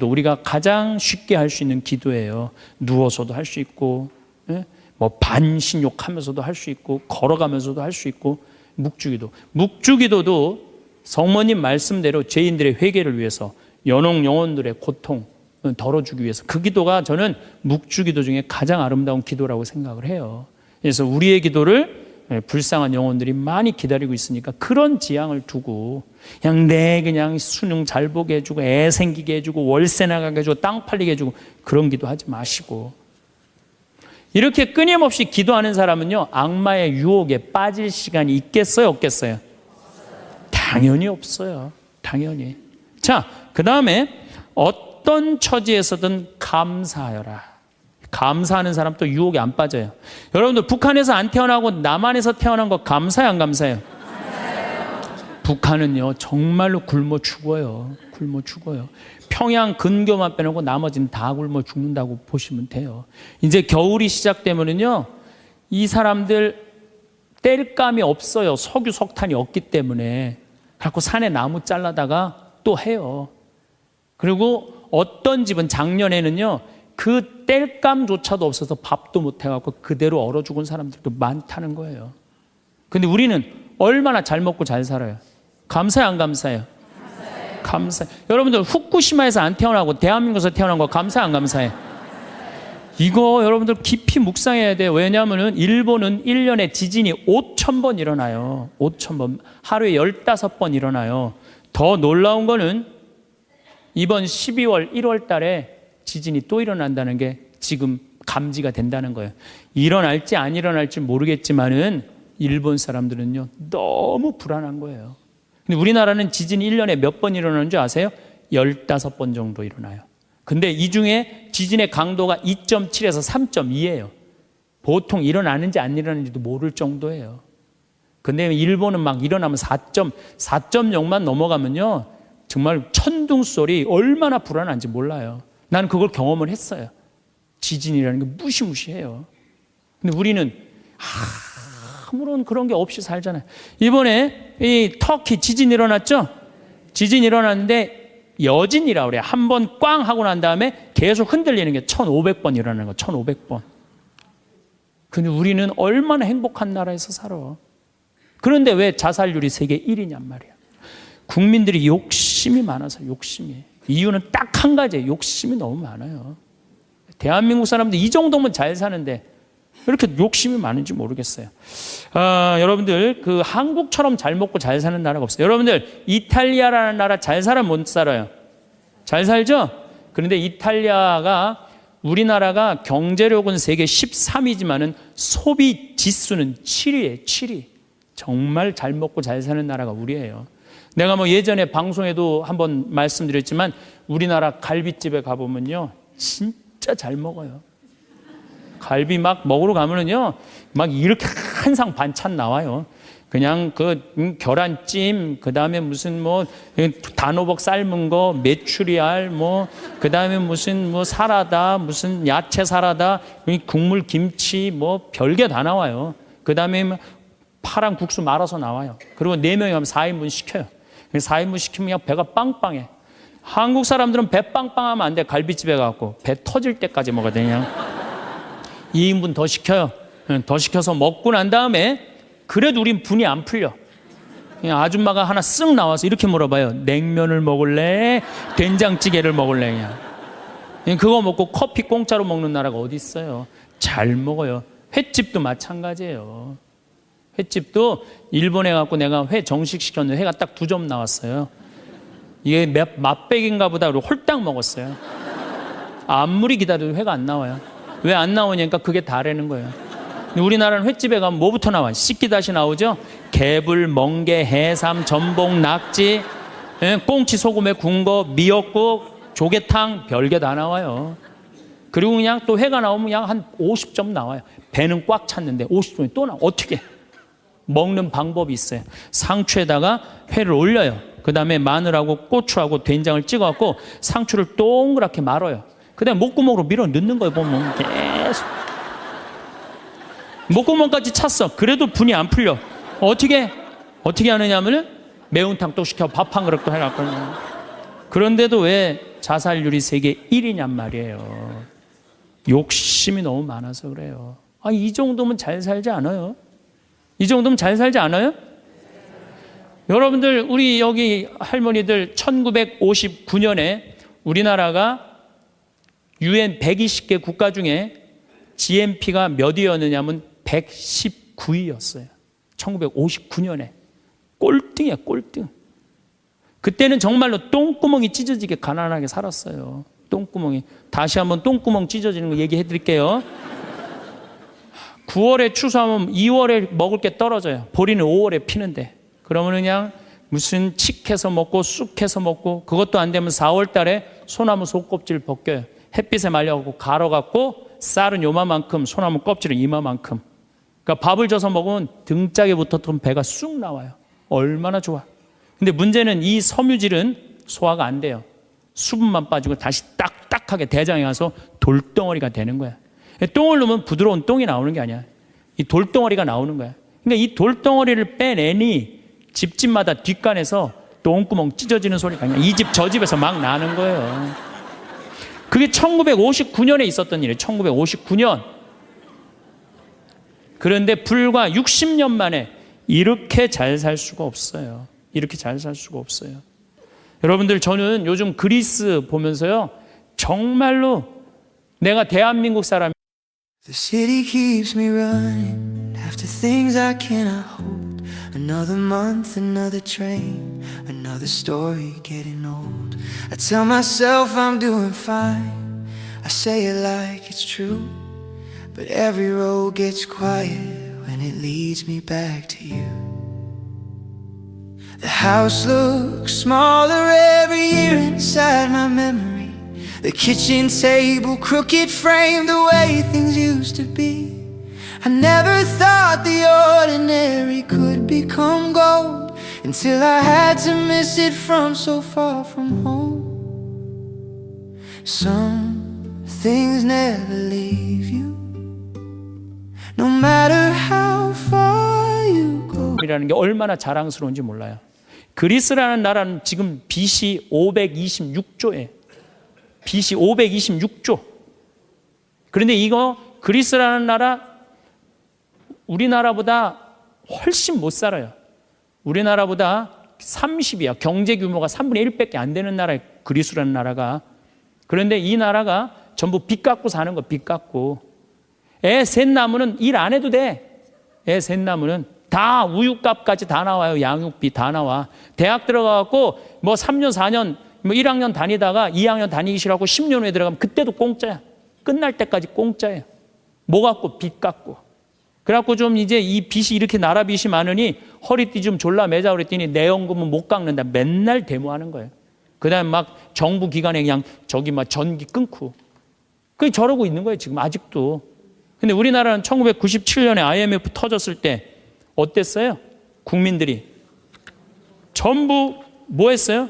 우리가 가장 쉽게 할 수 있는 기도예요. 누워서도 할 수 있고, 뭐 반신욕하면서도 할 수 있고, 걸어가면서도 할 수 있고. 묵주기도도 성모님 말씀대로 죄인들의 회개를 위해서, 영혼들의 고통 덜어주기 위해서, 그 기도가 저는 묵주기도 중에 가장 아름다운 기도라고 생각을 해요. 그래서 우리의 기도를 불쌍한 영혼들이 많이 기다리고 있으니까 그런 지향을 두고 그냥 수능 잘 보게 해주고 애 생기게 해주고 월세 나가게 해주고 땅 팔리게 해주고 그런 기도하지 마시고, 이렇게 끊임없이 기도하는 사람은요 악마의 유혹에 빠질 시간이 있겠어요 없겠어요? 당연히 없어요. 당연히. 자, 그 다음에 어떤 처지에서든 감사하여라. 감사하는 사람 또 유혹에 안 빠져요. 여러분들 북한에서 안 태어나고 남한에서 태어난 거 감사해요 안 감사해요? 북한은요 정말로 굶어 죽어요. 굶어 죽어요. 평양 근교만 빼놓고 나머지는 다 굶어 죽는다고 보시면 돼요. 이제 겨울이 시작되면은요 이 사람들 뗄감이 없어요. 석유 석탄이 없기 때문에. 그래서 산에 나무 잘라다가 또 해요. 그리고 어떤 집은 작년에는요 그 뗄감조차도 없어서 밥도 못 해갖고 그대로 얼어 죽은 사람들도 많다는 거예요. 근데 우리는 얼마나 잘 먹고 잘 살아요. 감사해요 안 감사해요? 감사해요. 여러분들 후쿠시마에서 안 태어나고 대한민국에서 태어난 거 감사해 안 감사해? 이거 여러분들 깊이 묵상해야 돼요. 왜냐하면 일본은 1년에 지진이 5,000번 일어나요. 5,000번. 하루에 15번 일어나요. 더 놀라운 거는 이번 12월 1월 달에 지진이 또 일어난다는 게 지금 감지가 된다는 거예요. 일어날지 안 일어날지 모르겠지만은 일본 사람들은요 너무 불안한 거예요. 근데 우리나라는 지진이 1년에 몇 번 일어나는 줄 아세요? 15번 정도 일어나요. 근데 이 중에 지진의 강도가 2.7에서 3.2예요. 보통 일어나는지 안 일어나는지도 모를 정도예요. 근데 일본은 막 일어나면 4.0만 넘어가면요 정말 천둥 소리 얼마나 불안한지 몰라요. 나는 그걸 경험을 했어요. 지진이라는 게 무시무시해요. 근데 우리는 아무런 그런 게 없이 살잖아요. 이번에 이 터키 지진 일어났죠? 지진 일어났는데 여진이라고 그래요. 한 번 꽝 하고 난 다음에 계속 흔들리는 게 1,500번 일어나는 거. 1,500번. 근데 우리는 얼마나 행복한 나라에서 살아. 그런데 왜 자살률이 세계 1위냔 말이야. 국민들이 욕심이 많아서. 욕심이. 이유는 딱 한 가지예요. 욕심이 너무 많아요. 대한민국 사람들 이 정도면 잘 사는데 왜 이렇게 욕심이 많은지 모르겠어요. 여러분들 그 한국처럼 잘 먹고 잘 사는 나라가 없어요. 여러분들 이탈리아라는 나라 잘 살아 못 살아요? 잘 살죠? 그런데 이탈리아가 우리나라가 경제력은 세계 13위지만은 소비 지수는 7위예요. 7위. 정말 잘 먹고 잘 사는 나라가 우리예요. 내가 뭐 예전에 방송에도 한번 말씀드렸지만 우리나라 갈비집에 가보면요 진짜 잘 먹어요. 갈비 막 먹으러 가면은요 막 이렇게 한 상 반찬 나와요. 그냥 그 계란찜, 그 다음에 무슨 뭐 단호박 삶은 거, 메추리알, 뭐 그 다음에 무슨 뭐 사라다, 무슨 야채 사라다, 국물 김치, 뭐 별게 다 나와요. 그 다음에 파랑 국수 말아서 나와요. 그리고 4명이 가면 4인분 시켜요. 4인분 시키면 그냥 배가 빵빵해. 한국 사람들은 배 빵빵하면 안 돼. 갈비집에 가고 배 터질 때까지 먹어야 되냐. 2인분 더 시켜요. 더 시켜서 먹고 난 다음에 그래도 우린 분이 안 풀려. 그냥 아줌마가 하나 쓱 나와서 이렇게 물어봐요. 냉면을 먹을래? 된장찌개를 먹을래? 그냥 그거 먹고 커피 공짜로 먹는 나라가 어디 있어요. 잘 먹어요. 횟집도 마찬가지예요. 횟집도 일본에 갖고 내가 회 정식 시켰는데 회가 딱 2점 나왔어요. 이게 맛백인가 보다 그러고 홀딱 먹었어요. 아무리 기다려도 회가 안 나와요. 왜 안 나오냐니까 그게 다라는 거예요. 우리나라는 횟집에 가면 뭐부터 나와요? 씻기다시 나오죠? 개불, 멍게, 해삼, 전복, 낙지, 꽁치 소금에 구운 거, 미역국, 조개탕, 별게 다 나와요. 그리고 그냥 또 회가 나오면 그냥 한 50점 나와요. 배는 꽉 찼는데 50점이 또 나와. 어떻게? 먹는 방법이 있어요. 상추에다가 회를 올려요. 그 다음에 마늘하고 고추하고 된장을 찍어갖고 상추를 동그랗게 말아요. 그 다음에 목구멍으로 밀어 넣는 거예요. 보면 계속 목구멍까지 찼어. 그래도 분이 안 풀려. 어떻게 하느냐면은 매운탕 또 시켜 밥 한 그릇 또 해갖고. 그런데도 왜 자살률이 세계 1위냔 말이에요. 욕심이 너무 많아서 그래요. 이 정도면 잘 살지 않아요? 이 정도면 잘 살지 않아요? 여러분들, 우리 여기 할머니들 1959년에 우리나라가 UN 120개 국가 중에 GNP가 몇 위였느냐면 119위였어요. 1959년에. 꼴등이야, 꼴등. 그때는 정말로 똥구멍이 찢어지게 가난하게 살았어요. 똥구멍이. 다시 한번 똥구멍 찢어지는 거 얘기해 드릴게요. 9월에 추수하면 2월에 먹을 게 떨어져요. 보리는 5월에 피는데. 그러면 그냥 무슨 칡해서 먹고 쑥해서 먹고, 그것도 안 되면 4월 달에 소나무 속껍질 벗겨요. 햇빛에 말려갖고 갈아갖고 쌀은 요만큼, 소나무 껍질은 이만큼. 그러니까 밥을 져서 먹으면 등짝에 붙었던 배가 쑥 나와요. 얼마나 좋아. 근데 문제는 이 섬유질은 소화가 안 돼요. 수분만 빠지고 다시 딱딱하게 대장에 가서 돌덩어리가 되는 거야. 똥을 넣으면 부드러운 똥이 나오는 게 아니야. 이 돌덩어리가 나오는 거야. 그러니까 이 돌덩어리를 빼내니 집집마다 뒷간에서 똥구멍 찢어지는 소리가 그냥 이 집 저 집에서 막 나는 거예요. 그게 1959년에 있었던 일이에요. 1959년. 그런데 불과 60년 만에 이렇게 잘 살 수가 없어요. 이렇게 잘 살 수가 없어요. 여러분들, 저는 요즘 그리스 보면서요, 정말로 내가 대한민국 사람. The city keeps me running after things I cannot hold. Another month, another train, another story getting old. I tell myself I'm doing fine, I say it like it's true, but every road gets quiet when it leads me back to you. The house looks smaller every year inside my memory. The kitchen table crooked framed the way things used to be. I never thought the ordinary could become gold until I had to miss it from so far from home. Some things never leave you, no matter how far you go. 이라는 게 얼마나 자랑스러운지 몰라요. 그리스라는 나라는 지금 BC 526조에 BC 526조. 그런데 이거 그리스라는 나라 우리나라보다 훨씬 못 살아요. 우리나라보다 30이야. 경제 규모가 3분의 1밖에 안 되는 나라예요. 그리스라는 나라가. 그런데 이 나라가 전부 빚 갖고 사는 거, 빚 갖고. 애 셋 낳으면 일 안 해도 돼. 애 셋 낳으면 다 우유값까지 다 나와요. 양육비 다 나와. 대학 들어가갖고 뭐 3년, 4년, 뭐 1학년 다니다가 2학년 다니기 싫어하고 10년 후에 들어가면 그때도 공짜야. 끝날 때까지 공짜예요. 뭐 갖고? 빚 갖고. 그래갖고 좀 이제 이 빚이 이렇게 나라 빚이 많으니 허리띠 좀 졸라 매자 그랬더니 내 연금은 못 깎는다. 맨날 데모하는 거예요. 그 다음에 막 정부 기관에 그냥 저기 막 전기 끊고. 그게 저러고 있는 거예요. 지금 아직도. 근데 우리나라는 1997년에 IMF 터졌을 때 어땠어요? 국민들이 전부 뭐 했어요?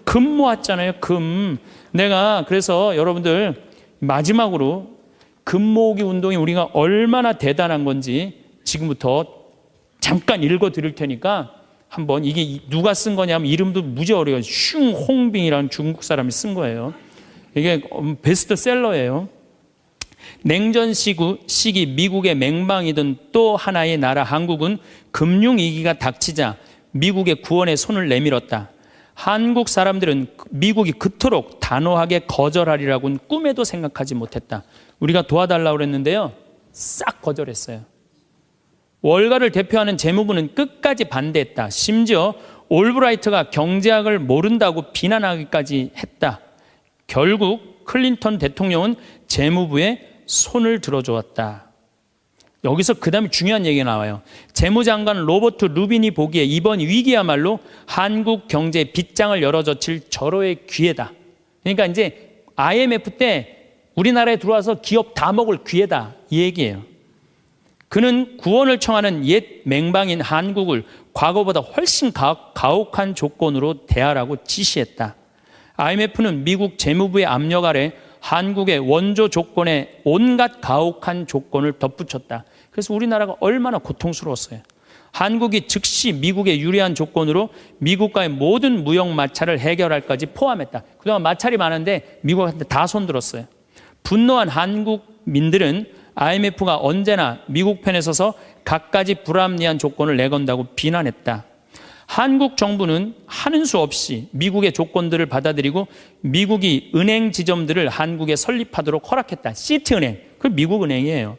금 모았잖아요. 금. 내가 그래서 여러분들 마지막으로 금 모으기 운동이 우리가 얼마나 대단한 건지 지금부터 잠깐 읽어 드릴 테니까 한번, 이게 누가 쓴 거냐면 이름도 무지 어려워요. 슝홍빙이라는 중국 사람이 쓴 거예요. 이게 베스트셀러예요. 냉전 시기 미국의 맹방이던 또 하나의 나라 한국은 금융위기가 닥치자 미국의 구원에 손을 내밀었다. 한국 사람들은 미국이 그토록 단호하게 거절하리라고는 꿈에도 생각하지 못했다. 우리가 도와달라고 그랬는데요, 싹 거절했어요. 월가를 대표하는 재무부는 끝까지 반대했다. 심지어 올브라이트가 경제학을 모른다고 비난하기까지 했다. 결국 클린턴 대통령은 재무부에 손을 들어주었다. 여기서 그 다음에 중요한 얘기가 나와요. 재무장관 로버트 루빈이 보기에 이번 위기야말로 한국 경제의 빗장을 열어젖힐 절호의 기회다. 그러니까 이제 IMF 때 우리나라에 들어와서 기업 다 먹을 기회다, 이 얘기예요. 그는 구원을 청하는 옛 맹방인 한국을 과거보다 훨씬 가혹한 조건으로 대하라고 지시했다. IMF는 미국 재무부의 압력 아래 한국의 원조 조건에 온갖 가혹한 조건을 덧붙였다. 그래서 우리나라가 얼마나 고통스러웠어요. 한국이 즉시 미국에 유리한 조건으로 미국과의 모든 무역 마찰을 해결할까지 포함했다. 그동안 마찰이 많은데 미국한테 다 손들었어요. 분노한 한국민들은 IMF가 언제나 미국 편에 서서 갖가지 불합리한 조건을 내건다고 비난했다. 한국 정부는 하는 수 없이 미국의 조건들을 받아들이고 미국이 은행 지점들을 한국에 설립하도록 허락했다. 시티은행, 그 미국 은행이에요.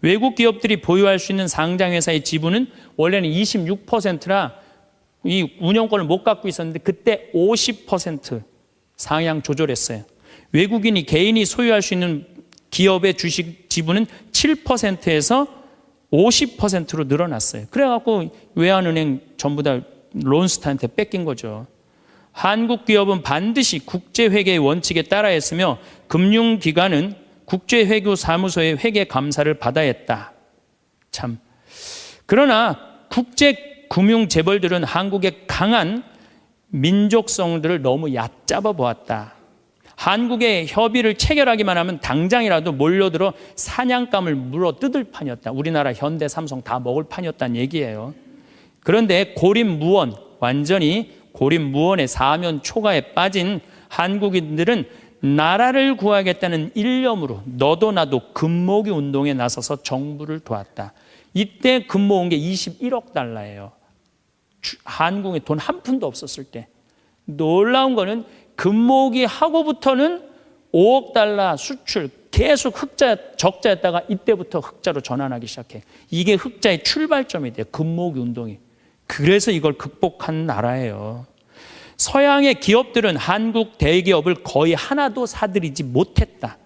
외국 기업들이 보유할 수 있는 상장회사의 지분은 원래는 26%라 이 운영권을 못 갖고 있었는데 그때 50% 상향 조절했어요. 외국인이 개인이 소유할 수 있는 기업의 주식 지분은 7%에서 50%로 늘어났어요. 그래갖고 외환은행 전부 다 론스타한테 뺏긴 거죠. 한국 기업은 반드시 국제회계의 원칙에 따라 했으며 금융기관은 국제회계사무소의 회계 감사를 받아야 했다. 참. 그러나 국제금융재벌들은 한국의 강한 민족성들을 너무 얕잡아 보았다. 한국의 협의를 체결하기만 하면 당장이라도 몰려들어 사냥감을 물어 뜯을 판이었다. 우리나라 현대 삼성 다 먹을 판이었다는 얘기예요. 그런데 고립무원, 완전히 고립무원의 사면 초가에 빠진 한국인들은 나라를 구하겠다는 일념으로 너도 나도 금모기 운동에 나서서 정부를 도왔다. 이때 금모은 게 21억 달러예요. 한국에 돈 한 푼도 없었을 때. 놀라운 거는 금모기 하고부터는 5억 달러 수출 계속 적자였다가 이때부터 흑자로 전환하기 시작해. 이게 흑자의 출발점이 돼요. 금모기 운동이. 그래서 이걸 극복한 나라예요. 서양의 기업들은 한국 대기업을 거의 하나도 사들이지 못했다.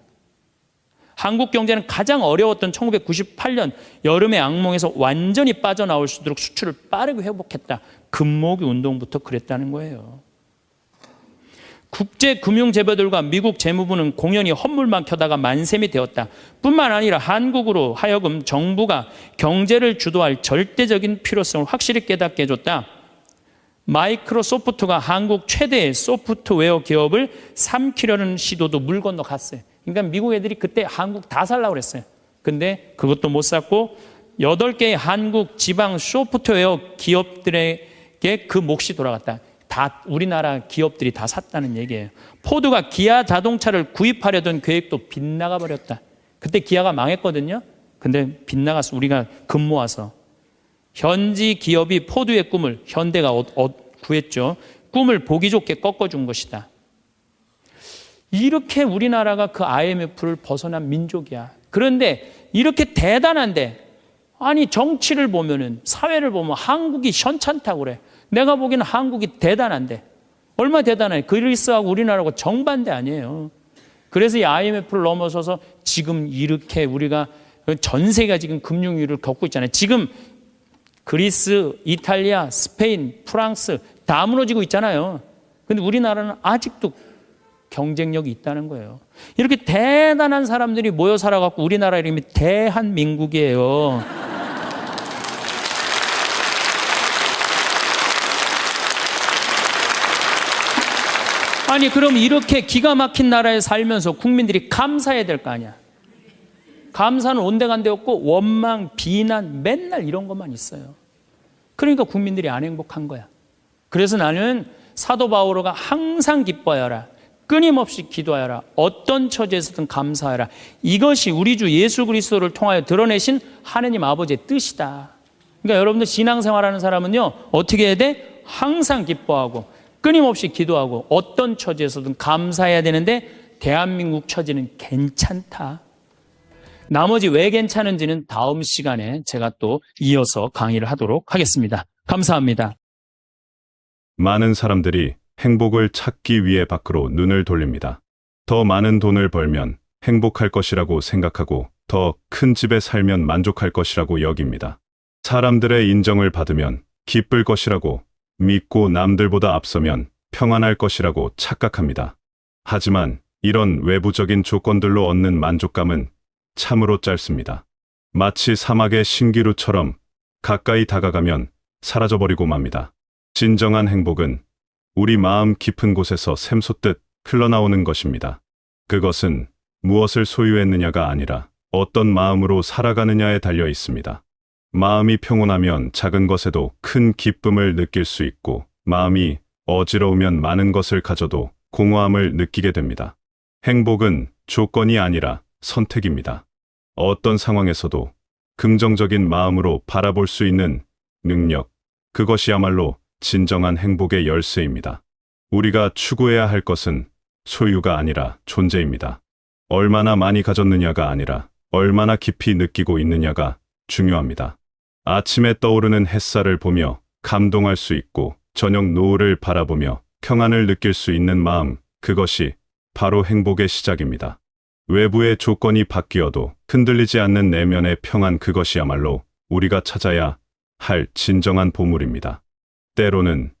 한국 경제는 가장 어려웠던 1998년 여름의 악몽에서 완전히 빠져나올 수 있도록 수출을 빠르게 회복했다. 금모기 운동부터 그랬다는 거예요. 국제금융재벌들과 미국 재무부는 공연히 헛물만 켜다가 만샘이 되었다. 뿐만 아니라 한국으로 하여금 정부가 경제를 주도할 절대적인 필요성을 확실히 깨닫게 해줬다. 마이크로소프트가 한국 최대의 소프트웨어 기업을 삼키려는 시도도 물 건너 갔어요. 그러니까 미국 애들이 그때 한국 다 살라고 그랬어요. 근데 그것도 못 샀고 8개의 한국 지방 소프트웨어 기업들에게 그 몫이 돌아갔다. 다 우리나라 기업들이 다 샀다는 얘기예요. 포드가 기아 자동차를 구입하려던 계획도 빗나가 버렸다. 그때 기아가 망했거든요. 근데 빗나가서 우리가 금 모아서 현지 기업이 포드의 꿈을 현대가 구했죠. 꿈을 보기 좋게 꺾어준 것이다. 이렇게 우리나라가 그 IMF를 벗어난 민족이야. 그런데 이렇게 대단한데 아니 정치를 보면은 사회를 보면 한국이 현찮다고 그래. 내가 보기에는 한국이 대단한데 얼마나 대단해. 그리스하고 우리나라하고 정반대 아니에요. 그래서 이 IMF를 넘어서서 지금 이렇게 우리가 전 세계가 지금 금융위기를 겪고 있잖아요. 지금 그리스, 이탈리아, 스페인, 프랑스 다 무너지고 있잖아요. 근데 우리나라는 아직도 경쟁력이 있다는 거예요. 이렇게 대단한 사람들이 모여 살아갖고 우리나라 이름이 대한민국이에요. 아니 그럼 이렇게 기가 막힌 나라에 살면서 국민들이 감사해야 될 거 아니야. 감사는 온데간데 없고 원망, 비난 맨날 이런 것만 있어요. 그러니까 국민들이 안 행복한 거야. 그래서 나는 사도 바오로가 항상 기뻐하여라. 끊임없이 기도하여라. 어떤 처지에서든 감사하여라. 이것이 우리 주 예수 그리스도를 통하여 드러내신 하느님 아버지의 뜻이다. 그러니까 여러분들 신앙생활하는 사람은요. 어떻게 해야 돼? 항상 기뻐하고 끊임없이 기도하고 어떤 처지에서든 감사해야 되는데 대한민국 처지는 괜찮다. 나머지 왜 괜찮은지는 다음 시간에 제가 또 이어서 강의를 하도록 하겠습니다. 감사합니다. 많은 사람들이 행복을 찾기 위해 밖으로 눈을 돌립니다. 더 많은 돈을 벌면 행복할 것이라고 생각하고 더 큰 집에 살면 만족할 것이라고 여깁니다. 사람들의 인정을 받으면 기쁠 것이라고 믿고 남들보다 앞서면 평안할 것이라고 착각합니다. 하지만 이런 외부적인 조건들로 얻는 만족감은 참으로 짧습니다. 마치 사막의 신기루처럼 가까이 다가가면 사라져버리고 맙니다. 진정한 행복은 우리 마음 깊은 곳에서 샘솟듯 흘러나오는 것입니다. 그것은 무엇을 소유했느냐가 아니라 어떤 마음으로 살아가느냐에 달려 있습니다. 마음이 평온하면 작은 것에도 큰 기쁨을 느낄 수 있고, 마음이 어지러우면 많은 것을 가져도 공허함을 느끼게 됩니다. 행복은 조건이 아니라 선택입니다. 어떤 상황에서도 긍정적인 마음으로 바라볼 수 있는 능력, 그것이야말로 진정한 행복의 열쇠입니다. 우리가 추구해야 할 것은 소유가 아니라 존재입니다. 얼마나 많이 가졌느냐가 아니라 얼마나 깊이 느끼고 있느냐가 중요합니다. 아침에 떠오르는 햇살을 보며 감동할 수 있고, 저녁 노을을 바라보며 평안을 느낄 수 있는 마음, 그것이 바로 행복의 시작입니다. 외부의 조건이 바뀌어도 흔들리지 않는 내면의 평안, 그것이야말로 우리가 찾아야 할 진정한 보물입니다. 때로는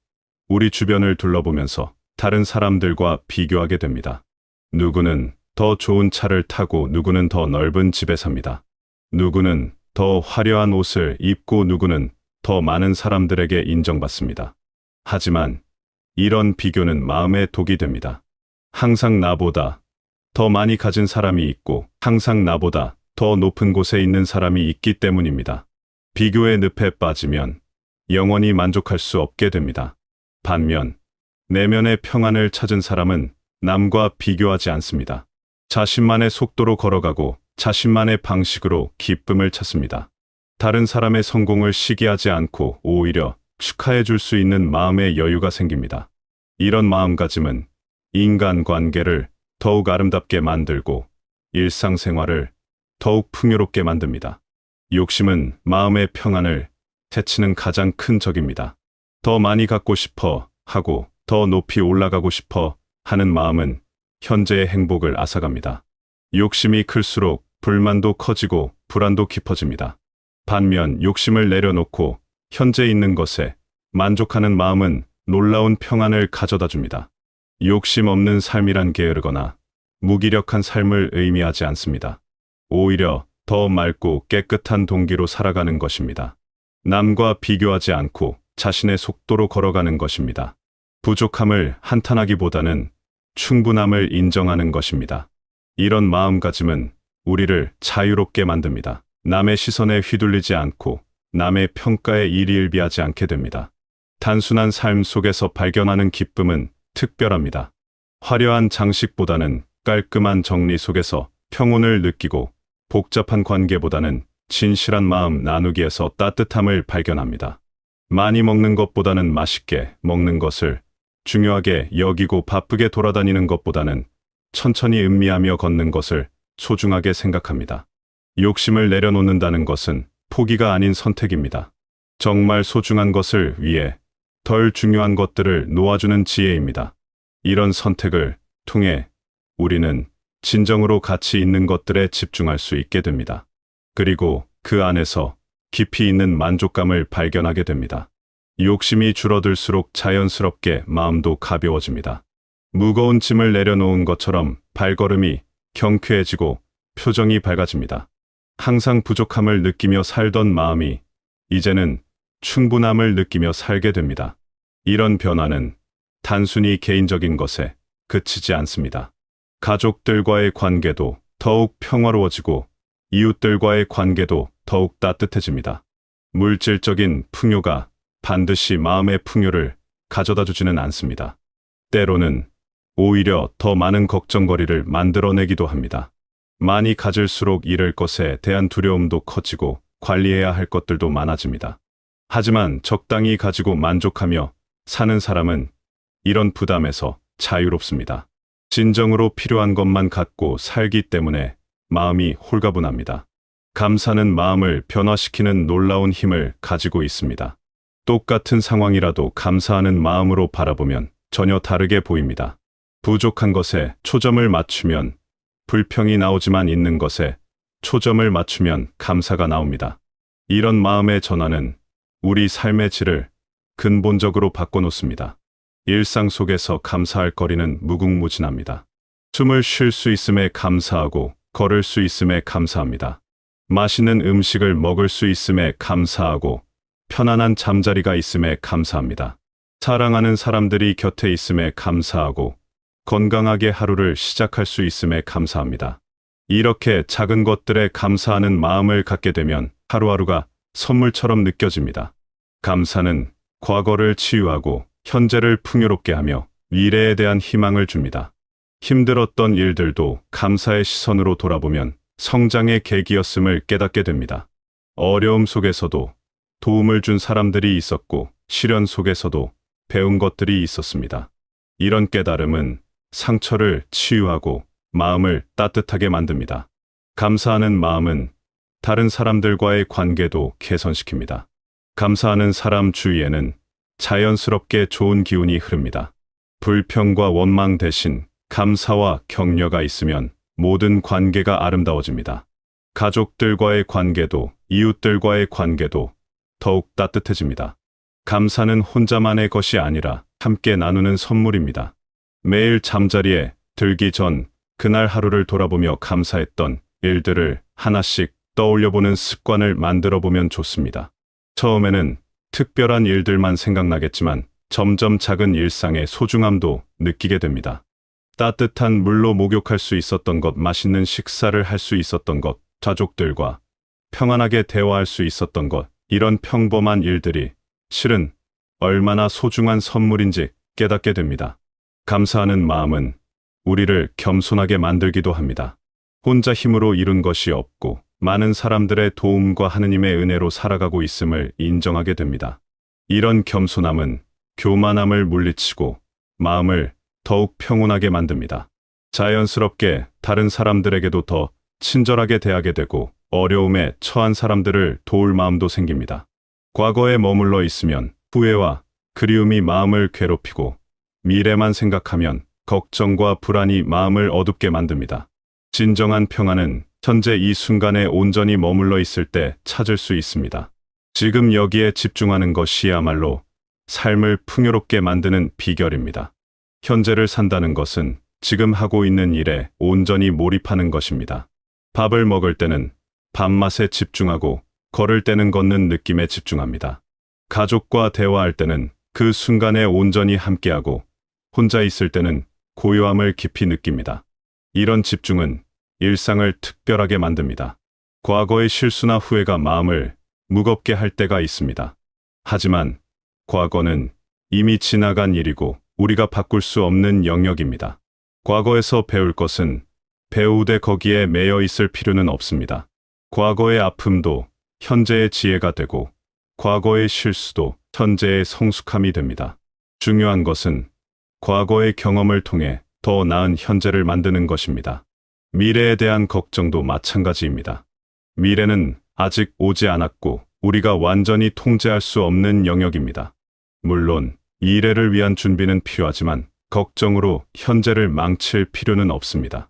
우리 주변을 둘러보면서 다른 사람들과 비교하게 됩니다. 누구는 더 좋은 차를 타고 누구는 더 넓은 집에 삽니다. 누구는 더 화려한 옷을 입고 누구는 더 많은 사람들에게 인정받습니다. 하지만 이런 비교는 마음의 독이 됩니다. 항상 나보다 더 많이 가진 사람이 있고 항상 나보다 더 높은 곳에 있는 사람이 있기 때문입니다. 비교의 늪에 빠지면 영원히 만족할 수 없게 됩니다. 반면 내면의 평안을 찾은 사람은 남과 비교하지 않습니다. 자신만의 속도로 걸어가고 자신만의 방식으로 기쁨을 찾습니다. 다른 사람의 성공을 시기하지 않고 오히려 축하해 줄 수 있는 마음의 여유가 생깁니다. 이런 마음가짐은 인간관계를 더욱 아름답게 만들고 일상생활을 더욱 풍요롭게 만듭니다. 욕심은 마음의 평안을 해치는 가장 큰 적입니다. 더 많이 갖고 싶어 하고 더 높이 올라가고 싶어 하는 마음은 현재의 행복을 앗아갑니다. 욕심이 클수록 불만도 커지고 불안도 깊어집니다. 반면 욕심을 내려놓고 현재 있는 것에 만족하는 마음은 놀라운 평안을 가져다 줍니다. 욕심 없는 삶이란 게으르거나 무기력한 삶을 의미하지 않습니다. 오히려 더 맑고 깨끗한 동기로 살아가는 것입니다. 남과 비교하지 않고 자신의 속도로 걸어가는 것입니다. 부족함을 한탄하기보다는 충분함을 인정하는 것입니다. 이런 마음가짐은 우리를 자유롭게 만듭니다. 남의 시선에 휘둘리지 않고 남의 평가에 일희일비하지 않게 됩니다. 단순한 삶 속에서 발견하는 기쁨은 특별합니다. 화려한 장식보다는 깔끔한 정리 속에서 평온을 느끼고, 복잡한 관계보다는 진실한 마음 나누기에서 따뜻함을 발견합니다. 많이 먹는 것보다는 맛있게 먹는 것을 중요하게 여기고, 바쁘게 돌아다니는 것보다는 천천히 음미하며 걷는 것을 소중하게 생각합니다. 욕심을 내려놓는다는 것은 포기가 아닌 선택입니다. 정말 소중한 것을 위해 덜 중요한 것들을 놓아주는 지혜입니다. 이런 선택을 통해 우리는 진정으로 가치 있는 것들에 집중할 수 있게 됩니다. 그리고 그 안에서 깊이 있는 만족감을 발견하게 됩니다. 욕심이 줄어들수록 자연스럽게 마음도 가벼워집니다. 무거운 짐을 내려놓은 것처럼 발걸음이 경쾌해지고 표정이 밝아집니다. 항상 부족함을 느끼며 살던 마음이 이제는 충분함을 느끼며 살게 됩니다. 이런 변화는 단순히 개인적인 것에 그치지 않습니다. 가족들과의 관계도 더욱 평화로워지고 이웃들과의 관계도 더욱 따뜻해집니다. 물질적인 풍요가 반드시 마음의 풍요를 가져다 주지는 않습니다. 때로는 오히려 더 많은 걱정거리를 만들어내기도 합니다. 많이 가질수록 잃을 것에 대한 두려움도 커지고 관리해야 할 것들도 많아집니다. 하지만 적당히 가지고 만족하며 사는 사람은 이런 부담에서 자유롭습니다. 진정으로 필요한 것만 갖고 살기 때문에 마음이 홀가분합니다. 감사는 마음을 변화시키는 놀라운 힘을 가지고 있습니다. 똑같은 상황이라도 감사하는 마음으로 바라보면 전혀 다르게 보입니다. 부족한 것에 초점을 맞추면 불평이 나오지만 있는 것에 초점을 맞추면 감사가 나옵니다. 이런 마음의 전환은 우리 삶의 질을 근본적으로 바꿔놓습니다. 일상 속에서 감사할 거리는 무궁무진합니다. 숨을 쉴 수 있음에 감사하고 걸을 수 있음에 감사합니다. 맛있는 음식을 먹을 수 있음에 감사하고 편안한 잠자리가 있음에 감사합니다. 사랑하는 사람들이 곁에 있음에 감사하고 건강하게 하루를 시작할 수 있음에 감사합니다. 이렇게 작은 것들에 감사하는 마음을 갖게 되면 하루하루가 선물처럼 느껴집니다. 감사는 과거를 치유하고 현재를 풍요롭게 하며 미래에 대한 희망을 줍니다. 힘들었던 일들도 감사의 시선으로 돌아보면 성장의 계기였음을 깨닫게 됩니다. 어려움 속에서도 도움을 준 사람들이 있었고 시련 속에서도 배운 것들이 있었습니다. 이런 깨달음은 상처를 치유하고 마음을 따뜻하게 만듭니다. 감사하는 마음은 다른 사람들과의 관계도 개선시킵니다. 감사하는 사람 주위에는 자연스럽게 좋은 기운이 흐릅니다. 불평과 원망 대신 감사와 격려가 있으면 모든 관계가 아름다워집니다. 가족들과의 관계도 이웃들과의 관계도 더욱 따뜻해집니다. 감사는 혼자만의 것이 아니라 함께 나누는 선물입니다. 매일 잠자리에 들기 전 그날 하루를 돌아보며 감사했던 일들을 하나씩 떠올려보는 습관을 만들어보면 좋습니다. 처음에는 특별한 일들만 생각나겠지만 점점 작은 일상의 소중함도 느끼게 됩니다. 따뜻한 물로 목욕할 수 있었던 것, 맛있는 식사를 할 수 있었던 것, 가족들과 평안하게 대화할 수 있었던 것, 이런 평범한 일들이 실은 얼마나 소중한 선물인지 깨닫게 됩니다. 감사하는 마음은 우리를 겸손하게 만들기도 합니다. 혼자 힘으로 이룬 것이 없고 많은 사람들의 도움과 하느님의 은혜로 살아가고 있음을 인정하게 됩니다. 이런 겸손함은 교만함을 물리치고 마음을 더욱 평온하게 만듭니다. 자연스럽게 다른 사람들에게도 더 친절하게 대하게 되고 어려움에 처한 사람들을 도울 마음도 생깁니다. 과거에 머물러 있으면 후회와 그리움이 마음을 괴롭히고 미래만 생각하면 걱정과 불안이 마음을 어둡게 만듭니다. 진정한 평안은 현재 이 순간에 온전히 머물러 있을 때 찾을 수 있습니다. 지금 여기에 집중하는 것이야말로 삶을 풍요롭게 만드는 비결입니다. 현재를 산다는 것은 지금 하고 있는 일에 온전히 몰입하는 것입니다. 밥을 먹을 때는 밥맛에 집중하고 걸을 때는 걷는 느낌에 집중합니다. 가족과 대화할 때는 그 순간에 온전히 함께하고 혼자 있을 때는 고요함을 깊이 느낍니다. 이런 집중은 일상을 특별하게 만듭니다. 과거의 실수나 후회가 마음을 무겁게 할 때가 있습니다. 하지만 과거는 이미 지나간 일이고 우리가 바꿀 수 없는 영역입니다. 과거에서 배울 것은 배우되 거기에 매여 있을 필요는 없습니다. 과거의 아픔도 현재의 지혜가 되고 과거의 실수도 현재의 성숙함이 됩니다. 중요한 것은 과거의 경험을 통해 더 나은 현재를 만드는 것입니다. 미래에 대한 걱정도 마찬가지입니다. 미래는 아직 오지 않았고 우리가 완전히 통제할 수 없는 영역입니다. 물론 미래를 위한 준비는 필요하지만 걱정으로 현재를 망칠 필요는 없습니다.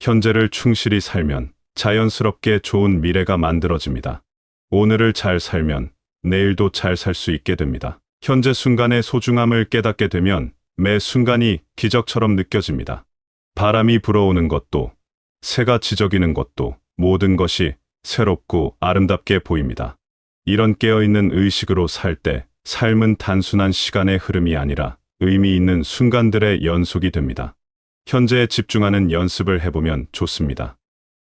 현재를 충실히 살면 자연스럽게 좋은 미래가 만들어집니다. 오늘을 잘 살면 내일도 잘 살 수 있게 됩니다. 현재 순간의 소중함을 깨닫게 되면 매 순간이 기적처럼 느껴집니다. 바람이 불어오는 것도 새가 지저귀는 것도 모든 것이 새롭고 아름답게 보입니다. 이런 깨어있는 의식으로 살 때 삶은 단순한 시간의 흐름이 아니라 의미 있는 순간들의 연속이 됩니다. 현재에 집중하는 연습을 해보면 좋습니다.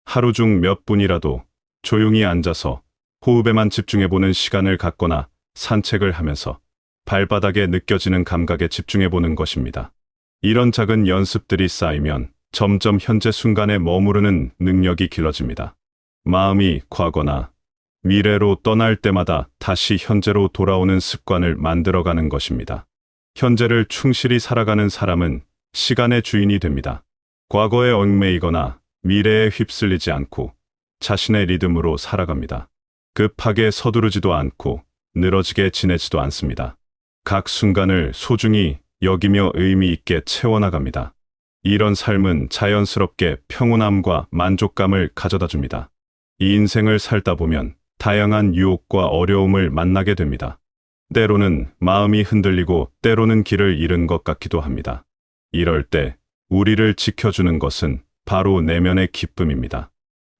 하루 중 몇 분이라도 조용히 앉아서 호흡에만 집중해보는 시간을 갖거나 산책을 하면서 발바닥에 느껴지는 감각에 집중해보는 것입니다. 이런 작은 연습들이 쌓이면 점점 현재 순간에 머무르는 능력이 길러집니다. 마음이 과거나 미래로 떠날 때마다 다시 현재로 돌아오는 습관을 만들어가는 것입니다. 현재를 충실히 살아가는 사람은 시간의 주인이 됩니다. 과거에 얽매이거나 미래에 휩쓸리지 않고 자신의 리듬으로 살아갑니다. 급하게 서두르지도 않고 늘어지게 지내지도 않습니다. 각 순간을 소중히 여기며 의미 있게 채워나갑니다. 이런 삶은 자연스럽게 평온함과 만족감을 가져다 줍니다. 이 인생을 살다 보면 다양한 유혹과 어려움을 만나게 됩니다. 때로는 마음이 흔들리고 때로는 길을 잃은 것 같기도 합니다. 이럴 때 우리를 지켜주는 것은 바로 내면의 기쁨입니다.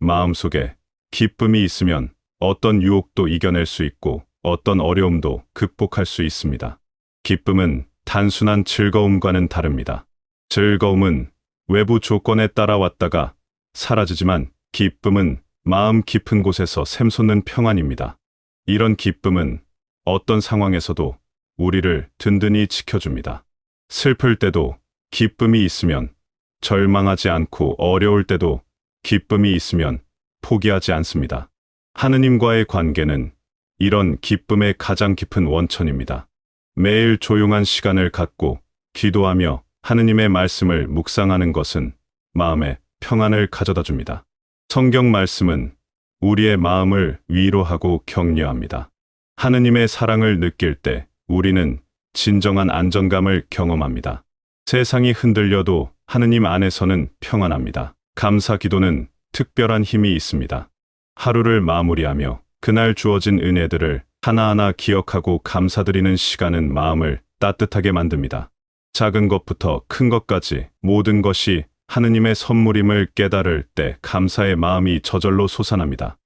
마음속에 기쁨이 있으면 어떤 유혹도 이겨낼 수 있고 어떤 어려움도 극복할 수 있습니다. 기쁨은 단순한 즐거움과는 다릅니다. 즐거움은 외부 조건에 따라왔다가 사라지지만 기쁨은 마음 깊은 곳에서 샘솟는 평안입니다. 이런 기쁨은 어떤 상황에서도 우리를 든든히 지켜줍니다. 슬플 때도 기쁨이 있으면 절망하지 않고 어려울 때도 기쁨이 있으면 포기하지 않습니다. 하느님과의 관계는 이런 기쁨의 가장 깊은 원천입니다. 매일 조용한 시간을 갖고 기도하며 하느님의 말씀을 묵상하는 것은 마음에 평안을 가져다 줍니다. 성경 말씀은 우리의 마음을 위로하고 격려합니다. 하느님의 사랑을 느낄 때 우리는 진정한 안정감을 경험합니다. 세상이 흔들려도 하느님 안에서는 평안합니다. 감사 기도는 특별한 힘이 있습니다. 하루를 마무리하며 그날 주어진 은혜들을 하나하나 기억하고 감사드리는 시간은 마음을 따뜻하게 만듭니다. 작은 것부터 큰 것까지 모든 것이 하느님의 선물임을 깨달을 때 감사의 마음이 저절로 솟아납니다.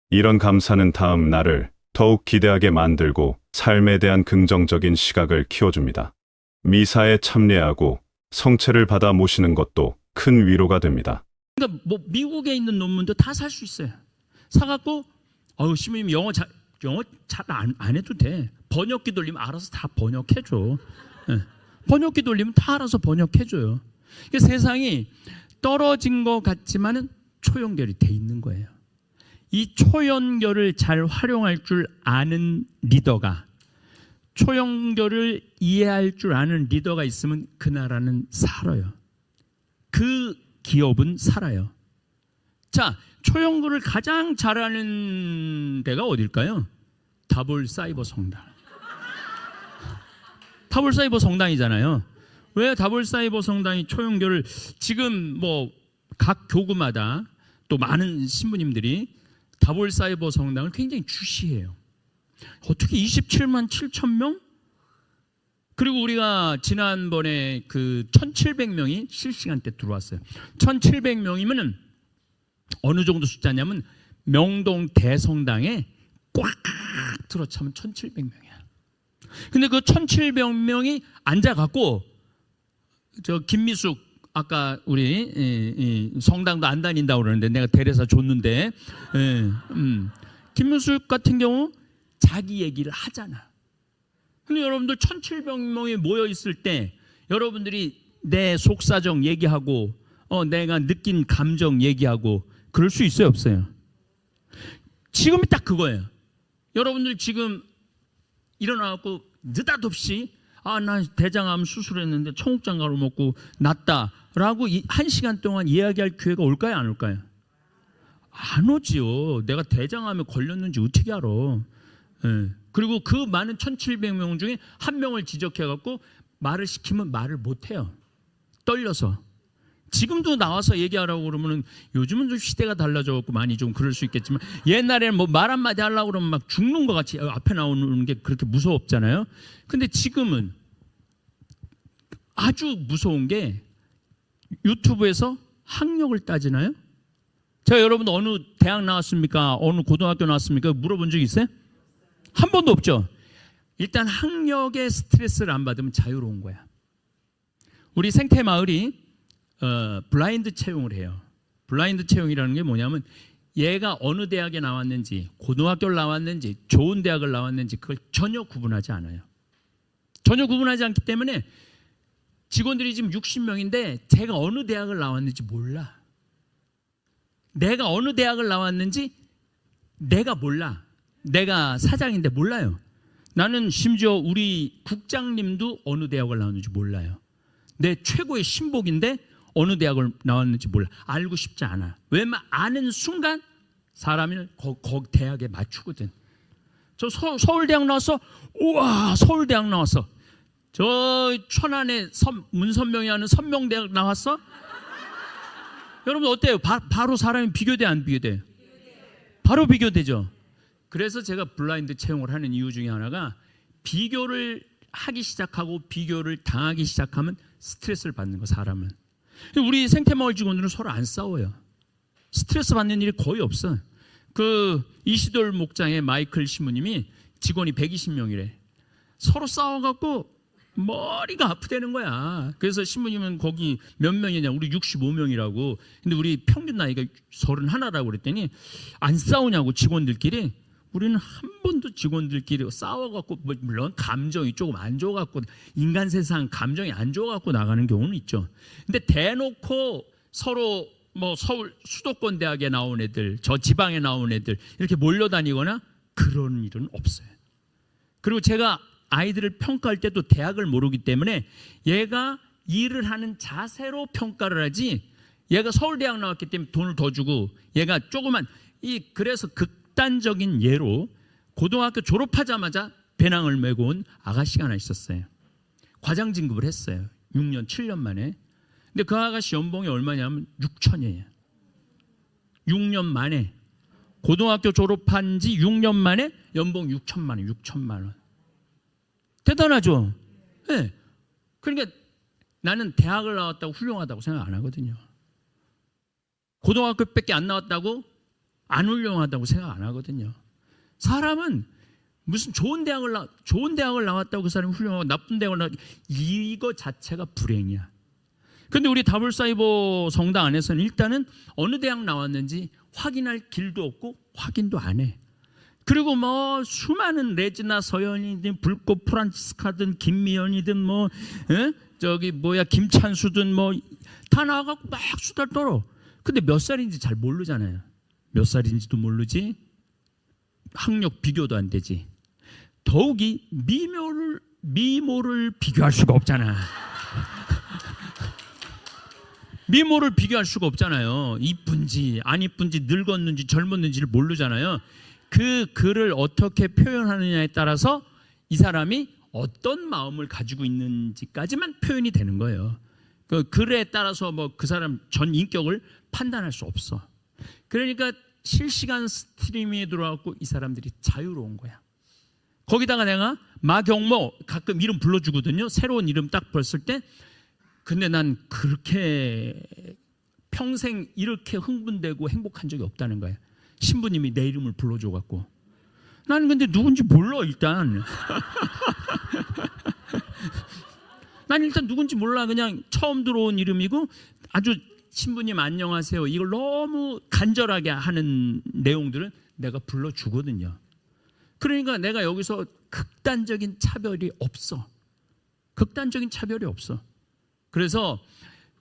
이런 감사는 다음 날을 더욱 기대하게 만들고 삶에 대한 긍정적인 시각을 키워줍니다. 미사에 참여하고 성체를 받아 모시는 것도 큰 위로가 됩니다. 그러니까 뭐 미국에 있는 논문도 다 살 수 있어요. 사갖고 시모님 영어 잘 안 해도 돼. 번역기 돌리면 알아서 다 번역해줘. 네. 번역기 돌리면 다 알아서 번역해줘요. 그러니까 세상이 떨어진 것 같지만은 초연결이 돼 있는 거예요. 이 초연결을 잘 활용할 줄 아는 리더가, 초연결을 이해할 줄 아는 리더가 있으면 그 나라는 살아요. 그 기업은 살아요. 자, 초연결을 가장 잘하는 데가 어딜까요? 다볼 사이버 성당. 다볼 사이버 성당이잖아요. 왜 다볼 사이버 성당이 초연결을 지금 뭐 각 교구마다 또 많은 신부님들이 다볼 사이버 성당을 굉장히 주시해요. 어떻게 27만 7천 명? 그리고 우리가 지난번에 그 1,700명이 실시간 때 들어왔어요. 1,700명이면은 어느 정도 숫자냐면 명동 대성당에 꽉 들어차면 1,700명이야. 근데 그 1,700명이 앉아갖고 저 김미숙 아까 우리 성당도 안 다닌다고 그러는데 내가 대례사 줬는데 김미숙 같은 경우 자기 얘기를 하잖아. 근데 여러분들 1,700명이 모여 있을 때 여러분들이 내 속사정 얘기하고 내가 느낀 감정 얘기하고 그럴 수 있어요, 없어요? 지금이 딱 그거예요. 여러분들 지금 일어나갖고 느닷없이 나 대장암 수술했는데 청국장 가루 먹고 낫다라고 1시간 동안 이야기할 기회가 올까요, 안 올까요? 안 오지요. 내가 대장암에 걸렸는지 어떻게 알아? 예. 그리고 그 많은 1,700명 중에 한 명을 지적해갖고 말을 시키면 말을 못해요. 떨려서. 지금도 나와서 얘기하라고 그러면은 요즘은 좀 시대가 달라져갖고 많이 좀 그럴 수 있겠지만 옛날에는 뭐 말 한마디 하려고 그러면 막 죽는 것 같이 앞에 나오는 게 그렇게 무서웠잖아요. 근데 지금은 아주 무서운 게 유튜브에서 학력을 따지나요? 제가 여러분 어느 대학 나왔습니까? 어느 고등학교 나왔습니까? 물어본 적 있어요? 한 번도 없죠. 일단 학력의 스트레스를 안 받으면 자유로운 거야. 우리 생태마을이 블라인드 채용을 해요. 블라인드 채용이라는 게 뭐냐면 얘가 어느 대학에 나왔는지, 고등학교를 나왔는지, 좋은 대학을 나왔는지 그걸 전혀 구분하지 않아요. 전혀 구분하지 않기 때문에 직원들이 지금 60명인데 제가 어느 대학을 나왔는지 몰라. 내가 어느 대학을 나왔는지 내가 몰라. 내가 사장인데 몰라요. 나는 심지어 우리 국장님도 어느 대학을 나왔는지 몰라요. 내 최고의 신복인데 어느 대학을 나왔는지 몰라. 알고 싶지 않아. 왜냐면 아는 순간 사람을 거기 대학에 맞추거든. 저 서울대학 나왔어. 우와, 서울대학 나왔어. 저 천안에 문선명이 하는 선명대학 나왔어. 여러분 어때요? 바로 사람이 비교돼 안 비교돼? 바로 비교되죠. 그래서 제가 블라인드 채용을 하는 이유 중에 하나가 비교를 하기 시작하고 비교를 당하기 시작하면 스트레스를 받는 거, 사람은. 우리 생태마을 직원들은 서로 안 싸워요. 스트레스 받는 일이 거의 없어. 그 이시돌 목장의 마이클 신부님이 직원이 120명이래. 서로 싸워갖고 머리가 아프다는 거야. 그래서 신부님은 거기 몇 명이냐, 우리 65명이라고. 근데 우리 평균 나이가 31라고 그랬더니 안 싸우냐고, 직원들끼리. 우리는 한 번도 직원들끼리 싸워갖고, 물론 감정이 조금 안 좋아갖고, 인간 세상 감정이 안 좋아갖고 나가는 경우는 있죠. 근데 대놓고 서로 뭐 서울 수도권 대학에 나온 애들, 저 지방에 나온 애들 이렇게 몰려다니거나 그런 일은 없어요. 그리고 제가 아이들을 평가할 때도 대학을 모르기 때문에 얘가 일을 하는 자세로 평가를 하지, 얘가 서울대학 나왔기 때문에 돈을 더 주고 얘가 조그만 그래서 극단적인 예로 고등학교 졸업하자마자 배낭을 메고 온 아가씨가 하나 있었어요. 과장 진급을 했어요. 6년 7년 만에. 근데 그 아가씨 연봉이 얼마냐면 6천이에요. 6년 만에, 고등학교 졸업한 지 6년 만에 연봉 6천만 원, 6천만 원. 대단하죠? 네. 그러니까 나는 대학을 나왔다고 훌륭하다고 생각 안 하거든요. 고등학교밖에 안 나왔다고 안 훌륭하다고 생각 안 하거든요. 사람은 무슨 좋은 대학을 나왔다고 그 사람이 훌륭하고 나쁜 대학을 나왔다고, 이거 자체가 불행이야. 근데 우리 다블사이버 성당 안에서는 일단은 어느 대학 나왔는지 확인할 길도 없고 확인도 안 해. 그리고 뭐 수많은 레지나 서연이든 불꽃 프란치스카든 김미연이든 뭐 김찬수든 뭐 다 나와갖고 막 수다를 떨어. 근데 몇 살인지 잘 모르잖아요. 몇 살인지도 모르지. 학력 비교도 안 되지. 더욱이 미모를 비교할 수가 없잖아. 미모를 비교할 수가 없잖아요. 이쁜지 안 이쁜지 늙었는지 젊었는지를 모르잖아요. 그 글을 어떻게 표현하느냐에 따라서 이 사람이 어떤 마음을 가지고 있는지까지만 표현이 되는 거예요. 그 글에 따라서 뭐 그 사람 전 인격을 판단할 수 없어. 그러니까 실시간 스트리밍에 들어와서 이 사람들이 자유로운 거야. 거기다가 내가 마경모 가끔 이름 불러주거든요. 새로운 이름 딱 불렀을 때. 근데 난 그렇게 평생 이렇게 흥분되고 행복한 적이 없다는 거예요. 신부님이 내 이름을 불러줘갖고. 나는 근데 누군지 몰라 일단. 난 일단 누군지 몰라. 그냥 처음 들어온 이름이고 아주 신부님 안녕하세요. 이걸 너무 간절하게 하는 내용들은 내가 불러주거든요. 그러니까 내가 여기서 극단적인 차별이 없어. 극단적인 차별이 없어. 그래서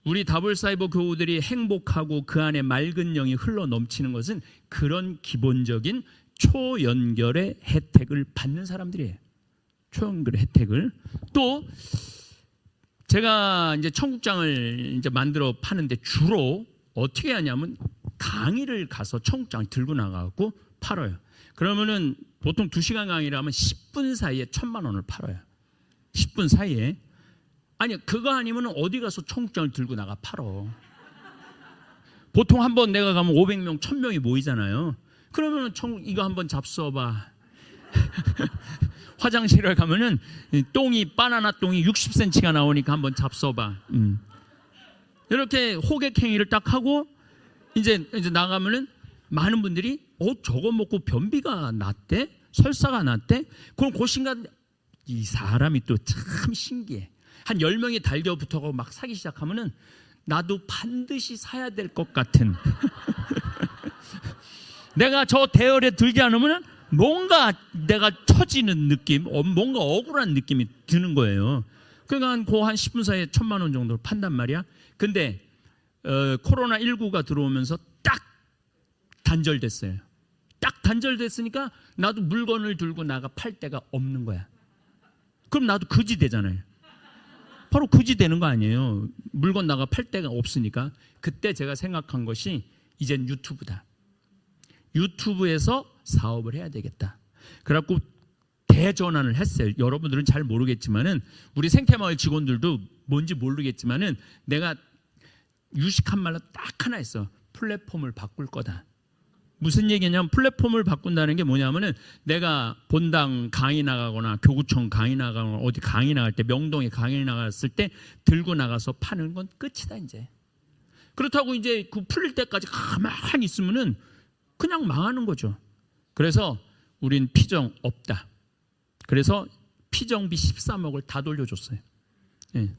우리 다블사이버 교우들이 행복하고 그 안에 맑은 영이 흘러 넘치는 것은 그런 기본적인 초연결의 혜택을 받는 사람들이에요. 초연결의 혜택을. 또 제가 이제 청국장을 이제 만들어 파는데 주로 어떻게 하냐면 강의를 가서 청국장을 들고 나가고 팔아요. 그러면은 보통 2시간 강의를 하면 10분 사이에 1,000만 원을 팔아요. 10분 사이에. 아니 그거 아니면 어디 가서 청국장을 들고 나가 팔어. 보통 한번 내가 가면 500명, 1000명이 모이잖아요. 그러면 이거 한번 잡숴봐. 화장실에 가면은 바나나 똥이 60cm가 나오니까 한번 잡숴봐. 이렇게 호객행위를 딱 하고 이제 나가면은 많은 분들이 저거 먹고 변비가 났대? 설사가 났대? 그럼 그 순간 이 사람이 또 참 신기해. 한 10명이 달겨붙어서 막 사기 시작하면은 나도 반드시 사야 될 것 같은. 내가 저 대열에 들지 않으면 뭔가 내가 처지는 느낌, 뭔가 억울한 느낌이 드는 거예요. 그러니까 그 한 10분 사이에 1,000만 원 정도를 판단 말이야. 근데 코로나19가 들어오면서 딱 단절됐어요. 딱 단절됐으니까 나도 물건을 들고 나가 팔 데가 없는 거야. 그럼 나도 거지 되잖아요. 바로 거지 되는 거 아니에요. 물건 나가 팔 데가 없으니까. 그때 제가 생각한 것이 이젠 유튜브다. 유튜브에서 사업을 해야 되겠다. 그래갖고 대전환을 했어요. 여러분들은 잘 모르겠지만은 우리 생태마을 직원들도 뭔지 모르겠지만은 내가 유식한 말로 딱 하나 했어. 플랫폼을 바꿀 거다. 무슨 얘기냐면 플랫폼을 바꾼다는 게 뭐냐면은 내가 본당 강의 나가거나 교구청 강의 나가거나 어디 강의 나갈 때 명동에 강의 나갔을 때 들고 나가서 파는 건 끝이다 이제. 그렇다고 이제 그 풀릴 때까지 가만히 있으면은 그냥 망하는 거죠. 그래서 우린 피정 없다. 그래서 피정비 13억을 다 돌려줬어요. 예.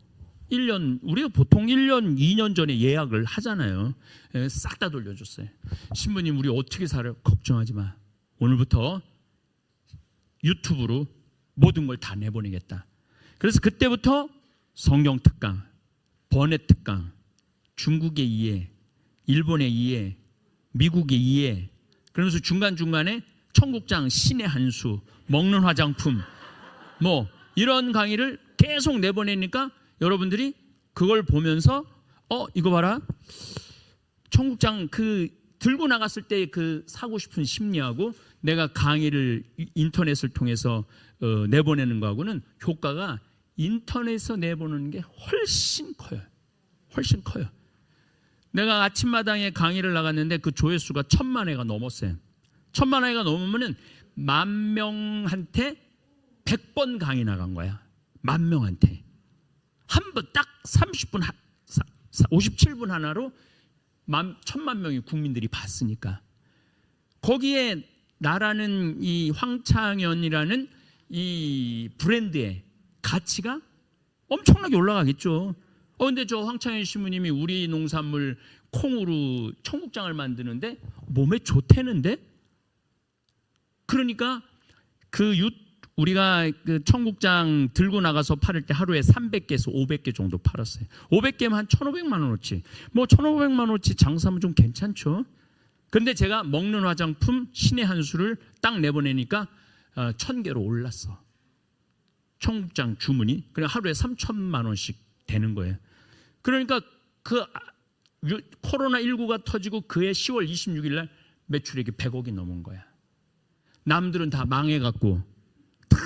1년, 우리가 보통 1년, 2년 전에 예약을 하잖아요. 예, 싹 다 돌려줬어요. 신부님, 우리 어떻게 살아요? 걱정하지 마. 오늘부터 유튜브로 모든 걸 다 내보내겠다. 그래서 그때부터 성경 특강, 번외 특강, 중국의 이해, 일본의 이해, 미국의 이해, 그러면서 중간중간에 청국장, 신의 한수, 먹는 화장품, 뭐 이런 강의를 계속 내보내니까 여러분들이 그걸 보면서 이거 봐라, 청국장 그 들고 나갔을 때 그 사고 싶은 심리하고 내가 강의를 인터넷을 통해서 내보내는 거하고는 효과가 인터넷에서 내보내는 게 훨씬 커요. 훨씬 커요. 내가 아침마당에 강의를 나갔는데 그 조회수가 1000만 회가 넘었어요. 1000만 회가 넘으면은 10,000명한테 100번 강의 나간 거야. 10,000명한테. 한 번 딱 30분, 57분 하나로 1000만 명의 국민들이 봤으니까. 거기에 나라는 이 황창현이라는 이 브랜드의 가치가 엄청나게 올라가겠죠. 근데 저 황창현 신부님이 우리 농산물 콩으로 청국장을 만드는데 몸에 좋대는데? 그러니까 우리가 그 청국장 들고 나가서 팔을 때 하루에 300개에서 500개 정도 팔았어요. 500개면 한 1,500만 원어치. 뭐 1,500만 원어치 장사하면 좀 괜찮죠. 그런데 제가 먹는 화장품 신의 한수를 딱 내보내니까 1,000개로 올랐어. 청국장 주문이. 그냥 하루에 3,000만 원씩 되는 거예요. 그러니까 그 코로나19가 터지고 그해 10월 26일 날 매출액이 100억이 넘은 거야. 남들은 다 망해갖고 다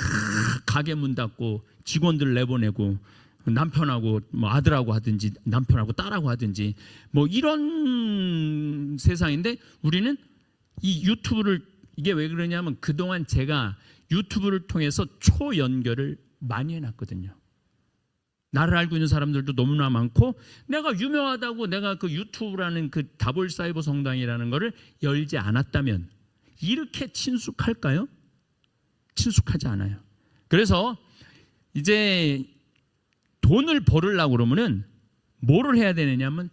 가게 문 닫고 직원들 내보내고 남편하고 뭐 아들하고 하든지 남편하고 딸하고 하든지 뭐 이런 세상인데 우리는 이 유튜브를, 이게 왜 그러냐면 그동안 제가 유튜브를 통해서 초연결을 많이 해놨거든요. 나를 알고 있는 사람들도 너무나 많고 내가 유명하다고 내가 그 유튜브라는 그 다볼사이버 성당이라는 거를 열지 않았다면 이렇게 친숙할까요? 친숙하지 않아요. 그래서 이제 돈을 벌으려고 그러면은 뭐를 해야 되느냐면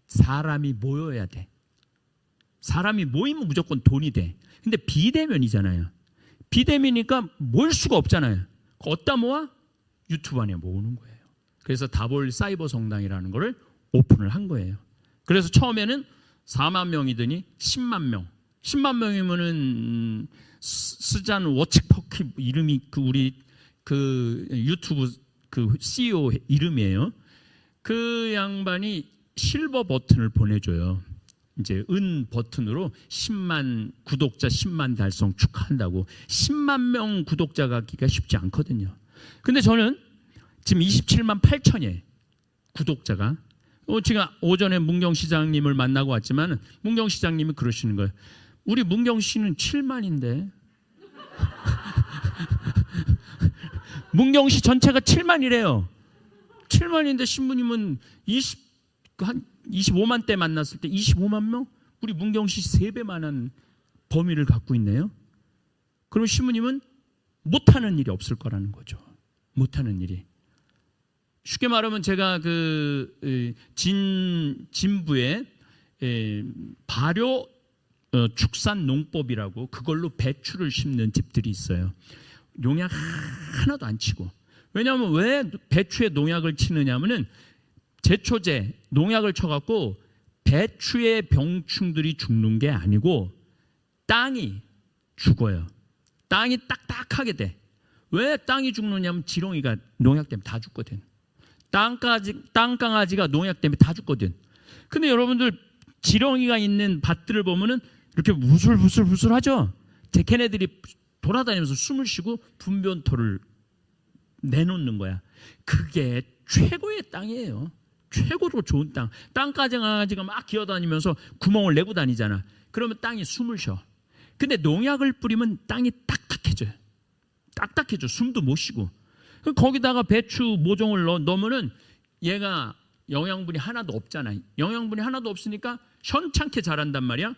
사람이 모여야 돼. 사람이 모이면 무조건 돈이 돼. 근데 비대면이잖아요. 비대면이니까 모일 수가 없잖아요. 어디다 모아? 유튜브 안에 모으는 거예요. 그래서 다볼 사이버 성당이라는 거를 오픈을 한 거예요. 그래서 처음에는 4만 명이더니 10만 명. 10만 명이면은 스잔 워치퍼키 이름이 우리 그 유튜브 그 CEO 이름이에요. 그 양반이 실버 버튼을 보내줘요. 이제 은 버튼으로 10만 구독자 10만 달성 축하한다고. 10만 명 구독자가 기가 쉽지 않거든요. 근데 저는 지금 27만 8천이에요. 구독자가. 제가 오전에 문경시장님을 만나고 왔지만 문경시장님이 그러시는 거예요. 우리 문경시는 7만인데 문경시 전체가 7만이래요. 7만인데 신부님은 한 25만 대 만났을 때 25만 명? 우리 문경시 3배만한 범위를 갖고 있네요. 그럼 신부님은 못하는 일이 없을 거라는 거죠. 못하는 일이. 쉽게 말하면 제가 진부에 발효 축산 농법이라고 그걸로 배추를 심는 집들이 있어요. 농약 하나도 안 치고. 왜냐하면 왜 배추에 농약을 치느냐면은 제초제 농약을 쳐갖고 배추의 병충들이 죽는 게 아니고 땅이 죽어요. 땅이 딱딱하게 돼. 왜 땅이 죽느냐면 지렁이가 농약 때문에 다 죽거든. 땅강아지가 농약 때문에 다 죽거든. 근데 여러분들 지렁이가 있는 밭들을 보면은 이렇게 무술하죠. 걔네들이 돌아다니면서 숨을 쉬고 분변토를 내놓는 거야. 그게 최고의 땅이에요. 최고로 좋은 땅. 땅까지 강아지가 막 기어다니면서 구멍을 내고 다니잖아. 그러면 땅이 숨을 쉬어. 근데 농약을 뿌리면 땅이 딱딱해져요. 딱딱해져. 숨도 못 쉬고. 거기다가 배추 모종을 넣으면은 얘가 영양분이 하나도 없잖아. 영양분이 하나도 없으니까 현찮게 자란단 말이야.